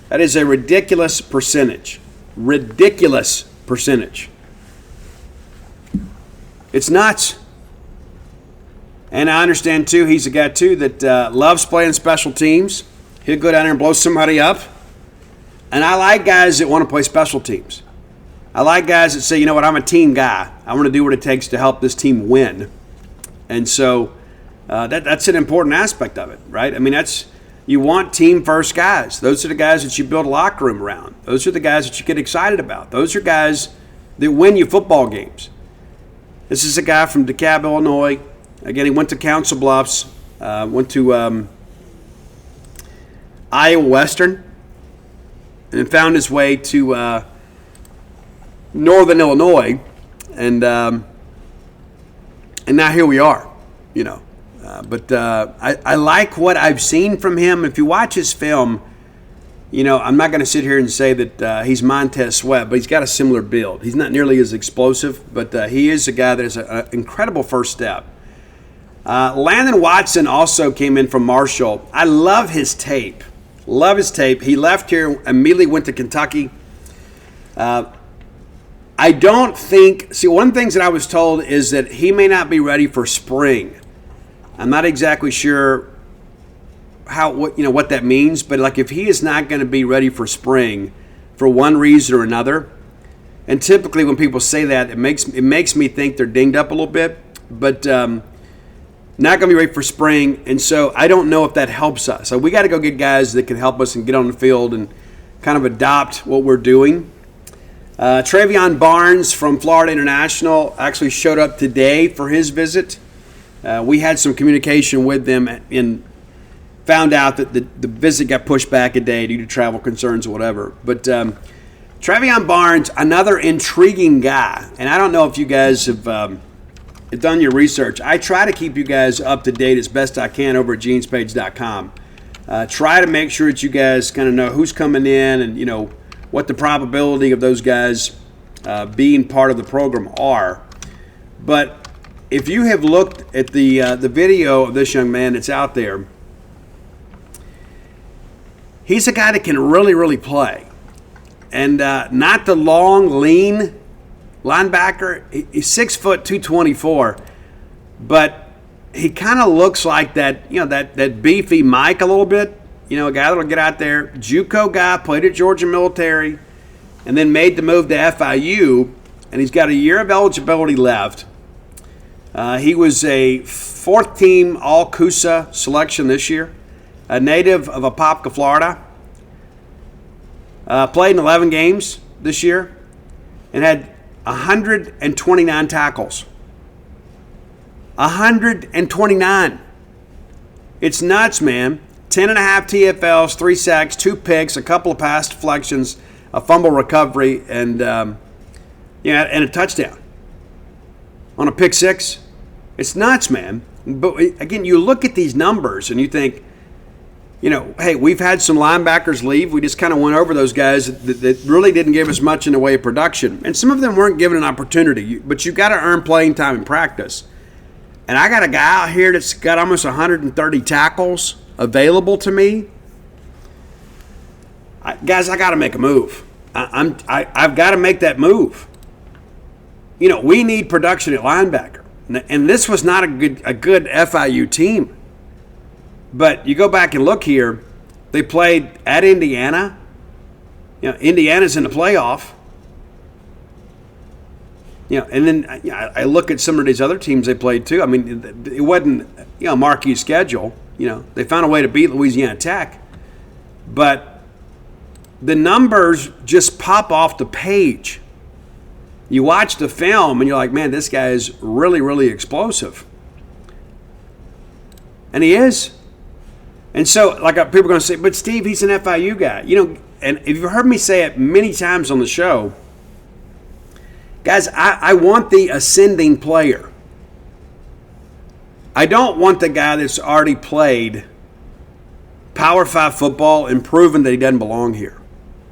That is a ridiculous percentage. Ridiculous percentage. It's nuts. And I understand, too, he's a guy, too, that loves playing special teams. He'll go down there and blow somebody up. And I like guys that want to play special teams. I like guys that say, you know what, I'm a team guy. I want to do what it takes to help this team win. And so that's an important aspect of it, right? I mean, you want team-first guys. Those are the guys that you build a locker room around. Those are the guys that you get excited about. Those are guys that win you football games. This is a guy from DeKalb, Illinois. Again, he went to Council Bluffs, went to Iowa Western, and found his way to Northern Illinois, and now here we are, But I like what I've seen from him. If you watch his film, I'm not going to sit here and say that he's Montez Sweat, but he's got a similar build. He's not nearly as explosive, but he is a guy that has an incredible first step. Landon Watson also came in from Marshall. I love his tape. He left here, immediately went to Kentucky. I don't think – one of the things that I was told is that he may not be ready for spring. I'm not exactly sure what that means, but like if he is not going to be ready for spring for one reason or another, and typically when people say that, it makes me think they're dinged up a little bit, but not going to be ready for spring, and so I don't know if that helps us. So we got to go get guys that can help us and get on the field and kind of adopt what we're doing. Travion Barnes from Florida International actually showed up today for his visit. We had some communication with them in found out that the visit got pushed back a day due to travel concerns or whatever. But Travion Barnes, another intriguing guy. And I don't know if you guys have done your research. I try to keep you guys up to date as best I can over at genespage.com. Try to make sure that you guys kind of know who's coming in and, you know, what the probability of those guys being part of the program are. But if you have looked at the video of this young man that's out there, he's a guy that can really, really play. And not the long, lean linebacker. He's 6 foot 224, but he kind of looks like that, you know, that beefy Mike a little bit. You know, a guy that'll get out there. JUCO guy, played at Georgia Military, and then made the move to FIU, and he's got a year of eligibility left. He was a fourth-team All-CUSA selection this year, a native of Apopka, Florida. Played in 11 games this year and had 129 tackles. 129. It's nuts, man. 10.5 TFLs, 3 sacks, 2 picks, a couple of pass deflections, a fumble recovery, and and a touchdown on a pick 6. It's nuts, man. But again, you look at these numbers and you think, you know, hey, we've had some linebackers leave. We just kind of went over those guys that really didn't give us much in the way of production. And some of them weren't given an opportunity. But you've got to earn playing time in practice. And I got a guy out here that's got almost 130 tackles available to me. Guys, I got to make a move. I've got to make that move. You know, we need production at linebacker. And this was not a good FIU team. But you go back and look here, they played at Indiana. You know, Indiana's in the playoff. You know, and then I look at some of these other teams they played too. I mean, it wasn't, you know, a marquee schedule. You know, they found a way to beat Louisiana Tech. But the numbers just pop off the page. You watch the film and you're like, man, this guy is really, really explosive. And he is. And so, like, people are going to say, but Steve, he's an FIU guy. You know, and if you've heard me say it many times on the show, guys, I want the ascending player. I don't want the guy that's already played Power 5 football and proven that he doesn't belong here.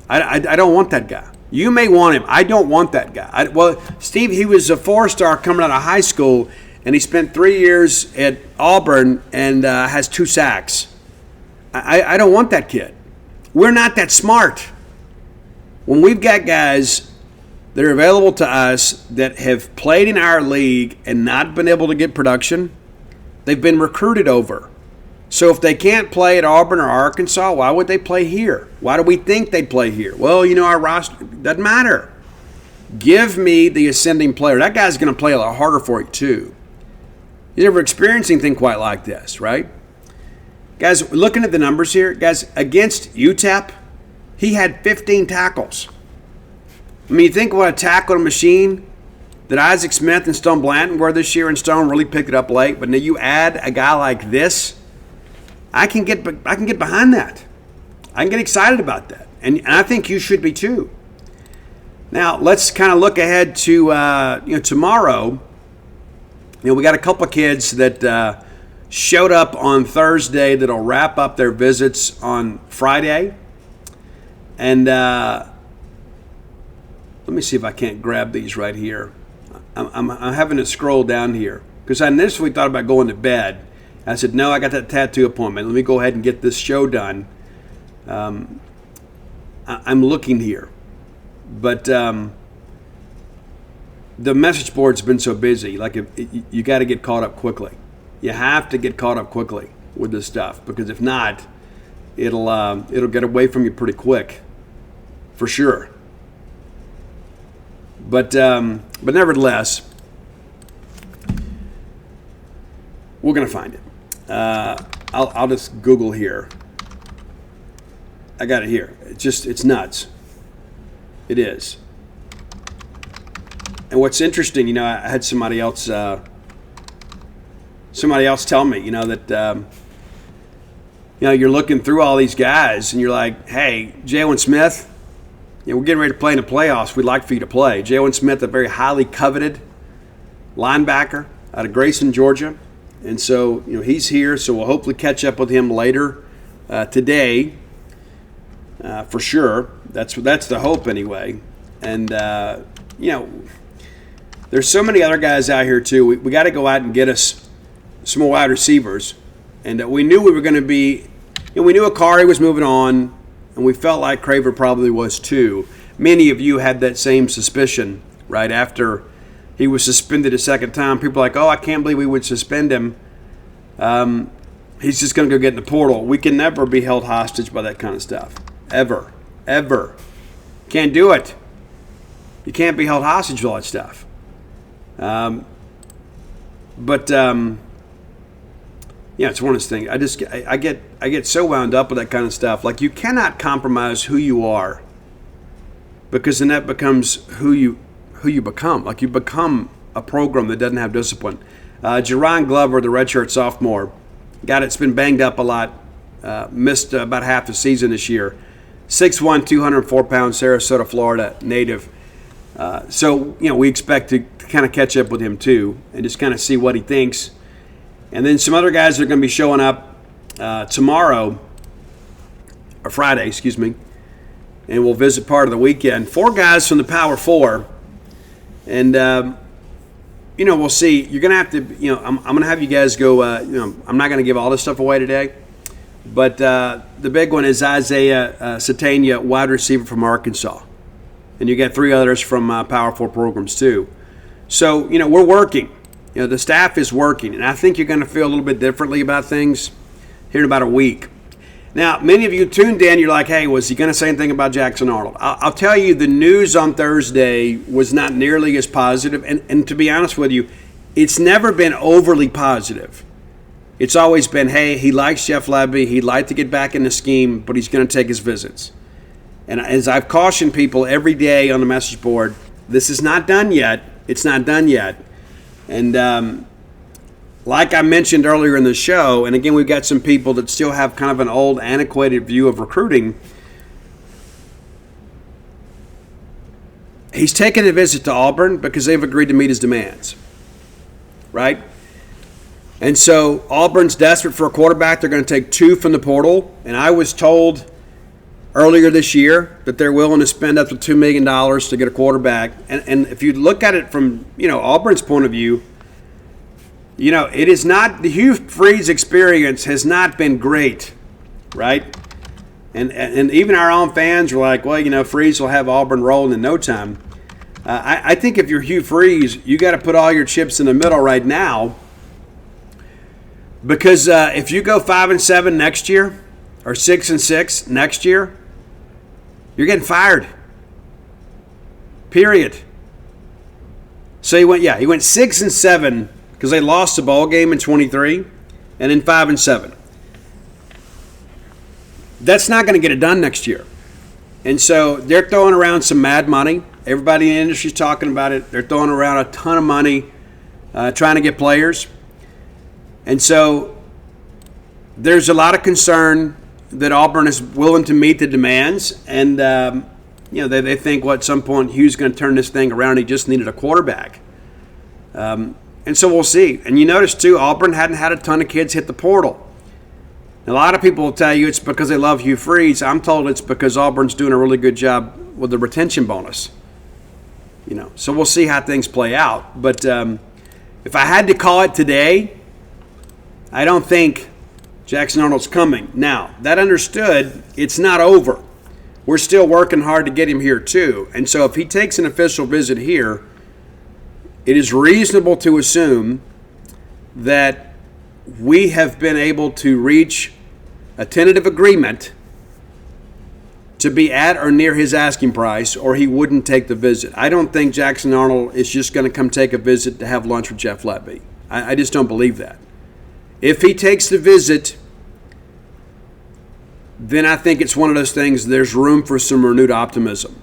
I don't want that guy. You may want him. I don't want that guy. Well, Steve, he was a 4-star coming out of high school, and he spent 3 years at Auburn and has 2 sacks. I don't want that kid. We're not that smart. When we've got guys that are available to us that have played in our league and not been able to get production, they've been recruited over. So if they can't play at Auburn or Arkansas, why would they play here? Why do we think they'd play here? Well, you know, our roster doesn't matter. Give me the ascending player. That guy's going to play a lot harder for you too. You've never experienced anything quite like this, right? Guys, looking at the numbers here, guys, against UTEP, he had 15 tackles. I mean, you think what a tackle machine that Isaac Smith and Stone Blanton were this year, and Stone really picked it up late. But now you add a guy like this, I can get behind that. I can get excited about that, and I think you should be too. Now let's kind of look ahead to tomorrow. You know, we got a couple of kids that showed up on Thursday that'll wrap up their visits on Friday, and let me see if I can't grab these right here. I'm having to scroll down here because I initially thought about going to bed. I said, no, I got that tattoo appointment. Let me go ahead and get this show done. I'm looking here. But the message board's been so busy. Like, you got to get caught up quickly. You have to get caught up quickly with this stuff, because if not, it'll get away from you pretty quick, for sure. But nevertheless, we're going to find it. I'll just Google here. I got it here. It's nuts. It is. And what's interesting, you know, I had somebody else tell me, you know, that you're looking through all these guys and you're like, hey, Jalen Smith, we're getting ready to play in the playoffs. We'd like for you to play. Jalen Smith, a very highly coveted linebacker out of Grayson, Georgia. And so, he's here. So we'll hopefully catch up with him later today for sure. That's the hope anyway. And, there's so many other guys out here too. We got to go out and get us some more wide receivers. And we knew we were going to be, we knew Akari was moving on, and we felt like Craver probably was too. Many of you had that same suspicion right after he was suspended a second time. People were like, oh, I can't believe we would suspend him. He's just going to go get in the portal. We can never be held hostage by that kind of stuff. Ever. Ever. Can't do it. You can't be held hostage with all that stuff. It's one of those things. I get so wound up with that kind of stuff. Like, you cannot compromise who you are, because then that becomes who you become. Like, you become a program that doesn't have discipline. Jerron Glover, the redshirt sophomore, guy that's been banged up a lot, missed about half the season this year. 6'1", 204 pounds, Sarasota, Florida native. So we expect to kind of catch up with him too, and just kind of see what he thinks. And then some other guys are going to be showing up tomorrow, or Friday, excuse me, and we'll visit part of the weekend. 4 guys from the Power 4, and we'll see. You're going to have to, I'm going to have you guys go. I'm not going to give all this stuff away today, but the big one is Isaiah Satania, wide receiver from Arkansas, and you got 3 others from Power 4 programs too. So we're working. The staff is working, and I think you're going to feel a little bit differently about things here in about a week. Now, many of you tuned in, you're like, hey, was he going to say anything about Jackson Arnold? I'll tell you, the news on Thursday was not nearly as positive, and to be honest with you, it's never been overly positive. It's always been, hey, he likes Jeff Lebby, he'd like to get back in the scheme, but he's going to take his visits. And as I've cautioned people every day on the message board, this is not done yet. It's not done yet. And like I mentioned earlier in the show, and again, we've got some people that still have kind of an old, antiquated view of recruiting. He's taken a visit to Auburn because they've agreed to meet his demands, right? And so Auburn's desperate for a quarterback. They're going to take 2 from the portal. And I was told earlier this year that they're willing to spend up to $2 million to get a quarterback. And if you look at it from, Auburn's point of view, it is not – the Hugh Freeze experience has not been great, right? And even our own fans were like, well, Freeze will have Auburn rolling in no time. I think if you're Hugh Freeze, you got to put all your chips in the middle right now, because if you go 5-7 next year or 6-6 next year, you're getting fired. Period. So he went 6-7 because they lost the ball game in 23, and then 5-7. That's not going to get it done next year. And so they're throwing around some mad money. Everybody in the industry is talking about it. They're throwing around a ton of money trying to get players. And so there's a lot of concern that Auburn is willing to meet the demands. And, they think, at some point Hugh's going to turn this thing around. He just needed a quarterback. And so we'll see. And you notice, too, Auburn hadn't had a ton of kids hit the portal. A lot of people will tell you it's because they love Hugh Freeze. I'm told it's because Auburn's doing a really good job with the retention bonus. So we'll see how things play out. But if I had to call it today, I don't think Jackson Arnold's coming. Now, that understood, it's not over. We're still working hard to get him here too. And so if he takes an official visit here, it is reasonable to assume that we have been able to reach a tentative agreement to be at or near his asking price, or he wouldn't take the visit. I don't think Jackson Arnold is just going to come take a visit to have lunch with Jeff Lebby. I just don't believe that. If he takes the visit, then I think it's one of those things, there's room for some renewed optimism.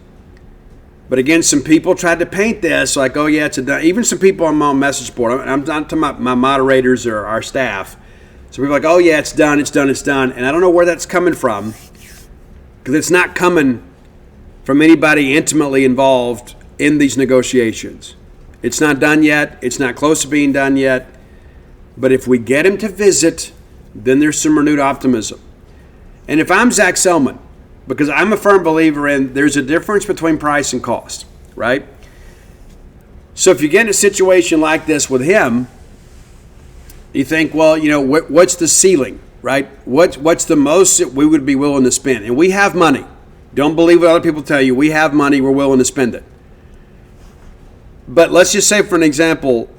But again, some people tried to paint this like, oh yeah, it's a done. Even some people on my message board, I'm not talking about my moderators or our staff, So people are like, oh yeah, it's done, it's done, it's done. And I don't know where that's coming from, because it's not coming from anybody intimately involved in these negotiations. It's not done yet. It's not close to being done yet. But if we get him to visit, then there's some renewed optimism. And if I'm Zach Selman, because I'm a firm believer in there's a difference between price and cost, right? So if you get in a situation like this with him, you think, well, what's the ceiling, right? What's the most that we would be willing to spend? And we have money. Don't believe what other people tell you. We have money. We're willing to spend it. But let's just say, for an example,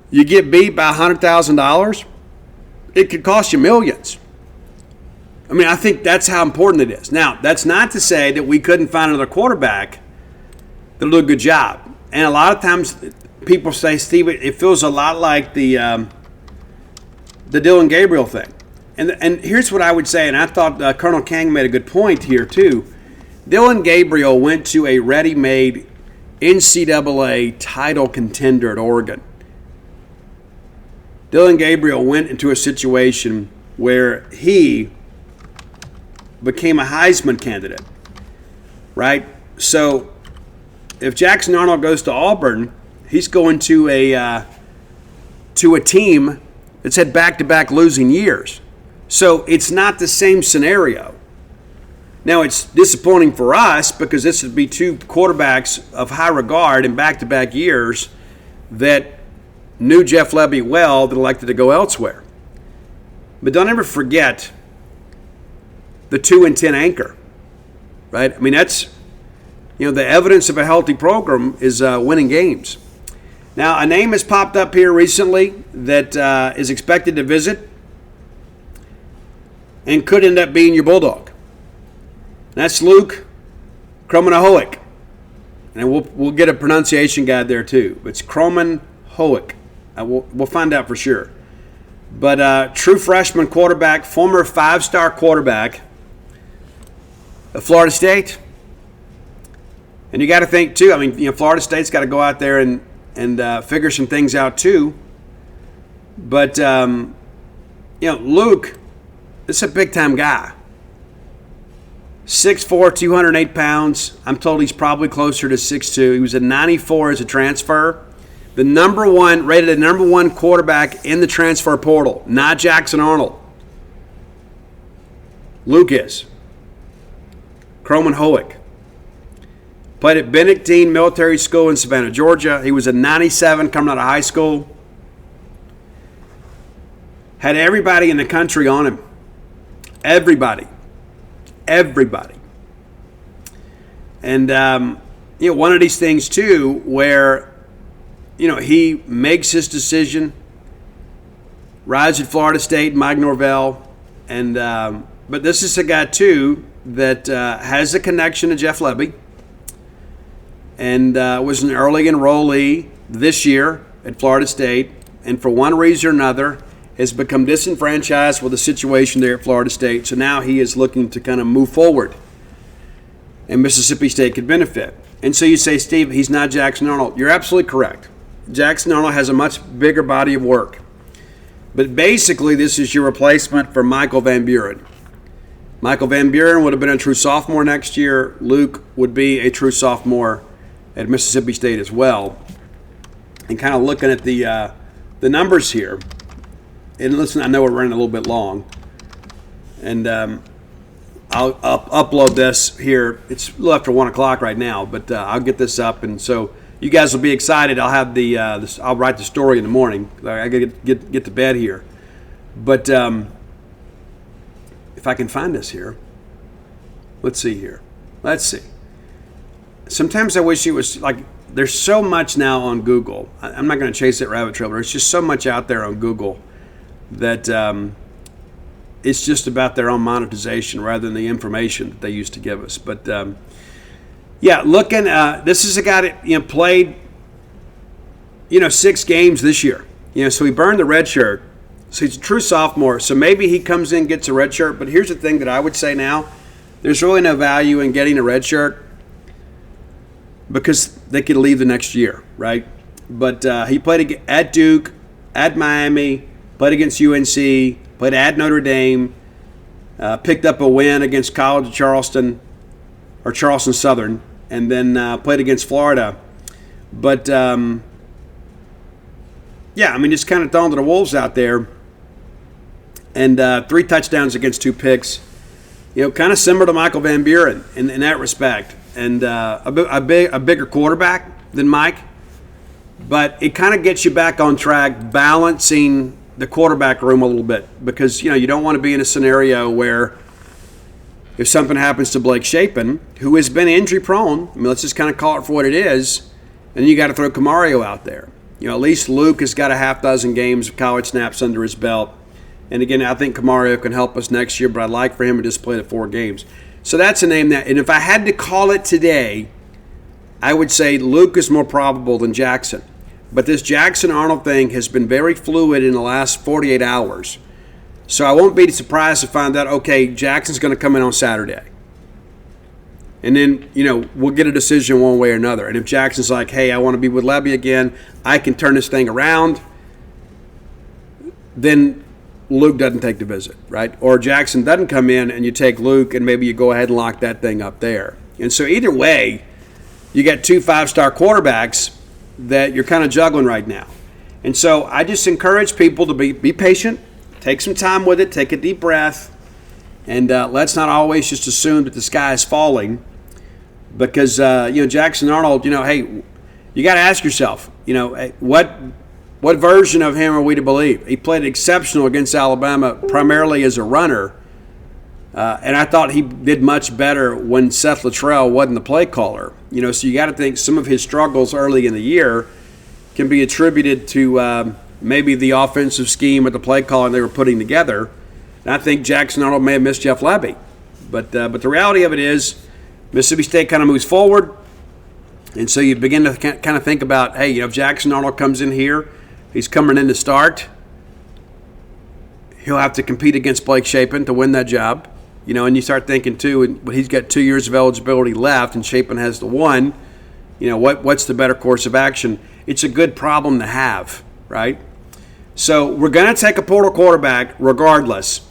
you get beat by $100,000. It could cost you millions. I mean, I think that's how important it is. Now, that's not to say that we couldn't find another quarterback that'll do a good job. And a lot of times people say, Steve, it feels a lot like the Dillon Gabriel thing. And here's what I would say, and I thought Colonel Kang made a good point here too. Dillon Gabriel went to a ready-made NCAA title contender at Oregon. Dillon Gabriel went into a situation where he became a Heisman candidate, right? So if Jackson Arnold goes to Auburn, he's going to a team that's had back-to-back losing years. So it's not the same scenario. Now, it's disappointing for us because this would be two quarterbacks of high regard in back-to-back years that knew Jeff Lebby well that elected to go elsewhere. But don't ever forget the 2-10 anchor, right? I mean, that's, the evidence of a healthy program is winning games. Now, a name has popped up here recently that is expected to visit and could end up being your Bulldog. That's Luke Kromenhoek. And we'll get a pronunciation guide there too. It's Kromenhoek. We'll find out for sure. But true freshman quarterback, former 5-star quarterback of Florida State. And you got to think too, I mean, Florida State's got to go out there and figure some things out too. But, Luke, this is a big-time guy. 6'4", 208 pounds. I'm told he's probably closer to 6'2". He was a 94 as a transfer. Rated the number one quarterback in the transfer portal, not Jackson Arnold. Luke is. Kromenhoek. Played at Benedictine Military School in Savannah, Georgia. He was a 97 coming out of high school. Had everybody in the country on him. Everybody. And, one of these things, too, where, he makes his decision, rides at Florida State, Mike Norvell, and but this is a guy, too, that has a connection to Jeff Lebby and was an early enrollee this year at Florida State, and for one reason or another has become disenfranchised with the situation there at Florida State. So now he is looking to kind of move forward, and Mississippi State could benefit. And so you say, Steve, he's not Jackson Arnold. You're absolutely correct. Jackson Arnold has a much bigger body of work. But basically, this is your replacement for Michael Van Buren. Michael Van Buren would have been a true sophomore next year. Luke would be a true sophomore at Mississippi State as well. And kind of looking at the numbers here, and listen, I know we're running a little bit long, and I'll upload this here. It's a little after 1 o'clock right now, but I'll get this up, and so you guys will be excited. I'll have I'll write the story in the morning. I gotta get to bed here, but if I can find this here, let's see here. Let's see. Sometimes I wish it was like there's so much now on Google. I'm not going to chase that rabbit trail, but there's just so much out there on Google that it's just about their own monetization rather than the information that they used to give us. But looking, this is a guy that played 6 games this year. So he burned the red shirt. So he's a true sophomore. So maybe he comes in, gets a red shirt. But here's the thing that I would say now: there's really no value in getting a red shirt because they could leave the next year, right? But he played at Duke, at Miami, played against UNC, played at Notre Dame, picked up a win against College of Charleston, or Charleston Southern, and then played against Florida. But, just kind of throwing to the wolves out there. And 3 touchdowns against 2 picks. Kind of similar to Michael Van Buren in that respect. And a bigger quarterback than Mike. But it kind of gets you back on track, balancing the quarterback room a little bit. Because, you don't want to be in a scenario where if something happens to Blake Shapen, who has been injury prone, let's just kind of call it for what it is, and you got to throw Camario out there. At least Luke has got a half dozen games of college snaps under his belt. And again, I think Camario can help us next year, but I'd like for him to just play the 4 games. So that's a name that, and if I had to call it today, I would say Luke is more probable than Jackson. But this Jackson-Arnold thing has been very fluid in the last 48 hours. So I won't be surprised to find out, okay, Jackson's going to come in on Saturday. And then, we'll get a decision one way or another. And if Jackson's like, hey, I want to be with Levy again, I can turn this thing around, then Luke doesn't take the visit, right? Or Jackson doesn't come in and you take Luke and maybe you go ahead and lock that thing up there. And so either way, you got 2 5-star quarterbacks that you're kind of juggling right now. And so I just encourage people to be patient, take some time with it, take a deep breath, and let's not always just assume that the sky is falling because, Jackson Arnold, hey, you got to ask yourself, what version of him are we to believe? He played exceptional against Alabama primarily as a runner, and I thought he did much better when Seth Littrell wasn't the play caller. So you got to think some of his struggles early in the year can be attributed to maybe the offensive scheme or the play calling they were putting together. And I think Jackson Arnold may have missed Jeff Lebby. But the reality of it is Mississippi State kind of moves forward, and so you begin to kind of think about, hey, if Jackson Arnold comes in here, he's coming in to start. He'll have to compete against Blake Shapen to win that job. And you start thinking, too, but he's got 2 years of eligibility left, and Shapen has the 1. What's the better course of action? It's a good problem to have, right? So we're going to take a portal quarterback regardless.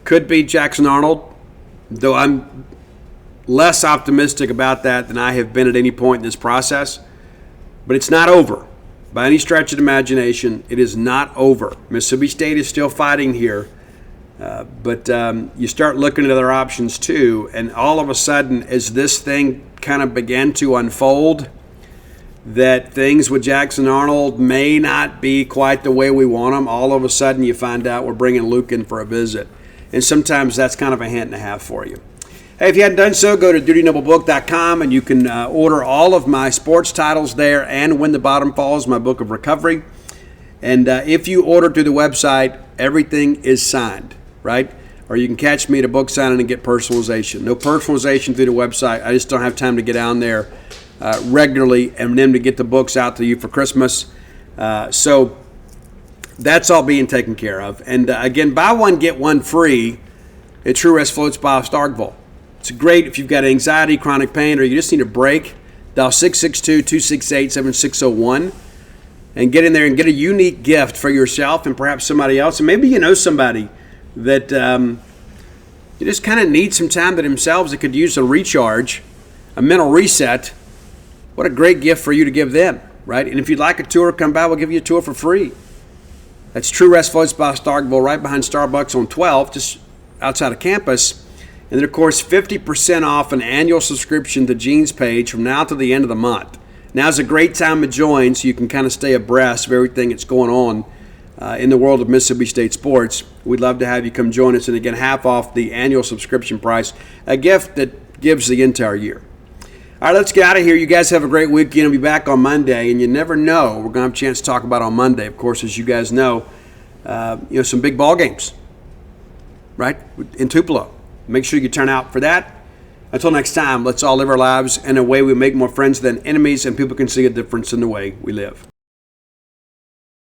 Could be Jackson Arnold, though I'm less optimistic about that than I have been at any point in this process. But it's not over. By any stretch of the imagination, it is not over. Mississippi State is still fighting here. But you start looking at other options too, and all of a sudden, as this thing kind of began to unfold, that things with Jackson Arnold may not be quite the way we want them, all of a sudden you find out we're bringing Luke in for a visit. And sometimes that's kind of a hint and a half for you. Hey, if you hadn't done so, go to DutyNobleBook.com and you can order all of my sports titles there and When the Bottom Falls, my book of recovery. And if you order through the website, everything is signed, right? Or you can catch me at a book signing and get personalization. No personalization through the website. I just don't have time to get down there regularly and then to get the books out to you for Christmas. So that's all being taken care of. And again, buy one, get one free at True Rest Floats by Starkville. It's great if you've got anxiety, chronic pain, or you just need a break. Dial 662-268-7601 and get in there and get a unique gift for yourself and perhaps somebody else. And maybe you know somebody that you just kind of need some time to themselves that could use a recharge, a mental reset. What a great gift for you to give them, right? And if you'd like a tour, come by. We'll give you a tour for free. That's True Rest Floats by Starkville, right behind Starbucks on 12, just outside of campus. And then, of course, 50% off an annual subscription to Gene's page from now to the end of the month. Now's a great time to join so you can kind of stay abreast of everything that's going on in the world of Mississippi State sports. We'd love to have you come join us. And again, half off the annual subscription price, a gift that gives the entire year. All right, let's get out of here. You guys have a great weekend. I'll be back on Monday, and you never know. We're going to have a chance to talk about on Monday. Of course, as you guys know, some big ball games, right, in Tupelo. Make sure you turn out for that. Until next time, let's all live our lives in a way we make more friends than enemies, and people can see a difference in the way we live.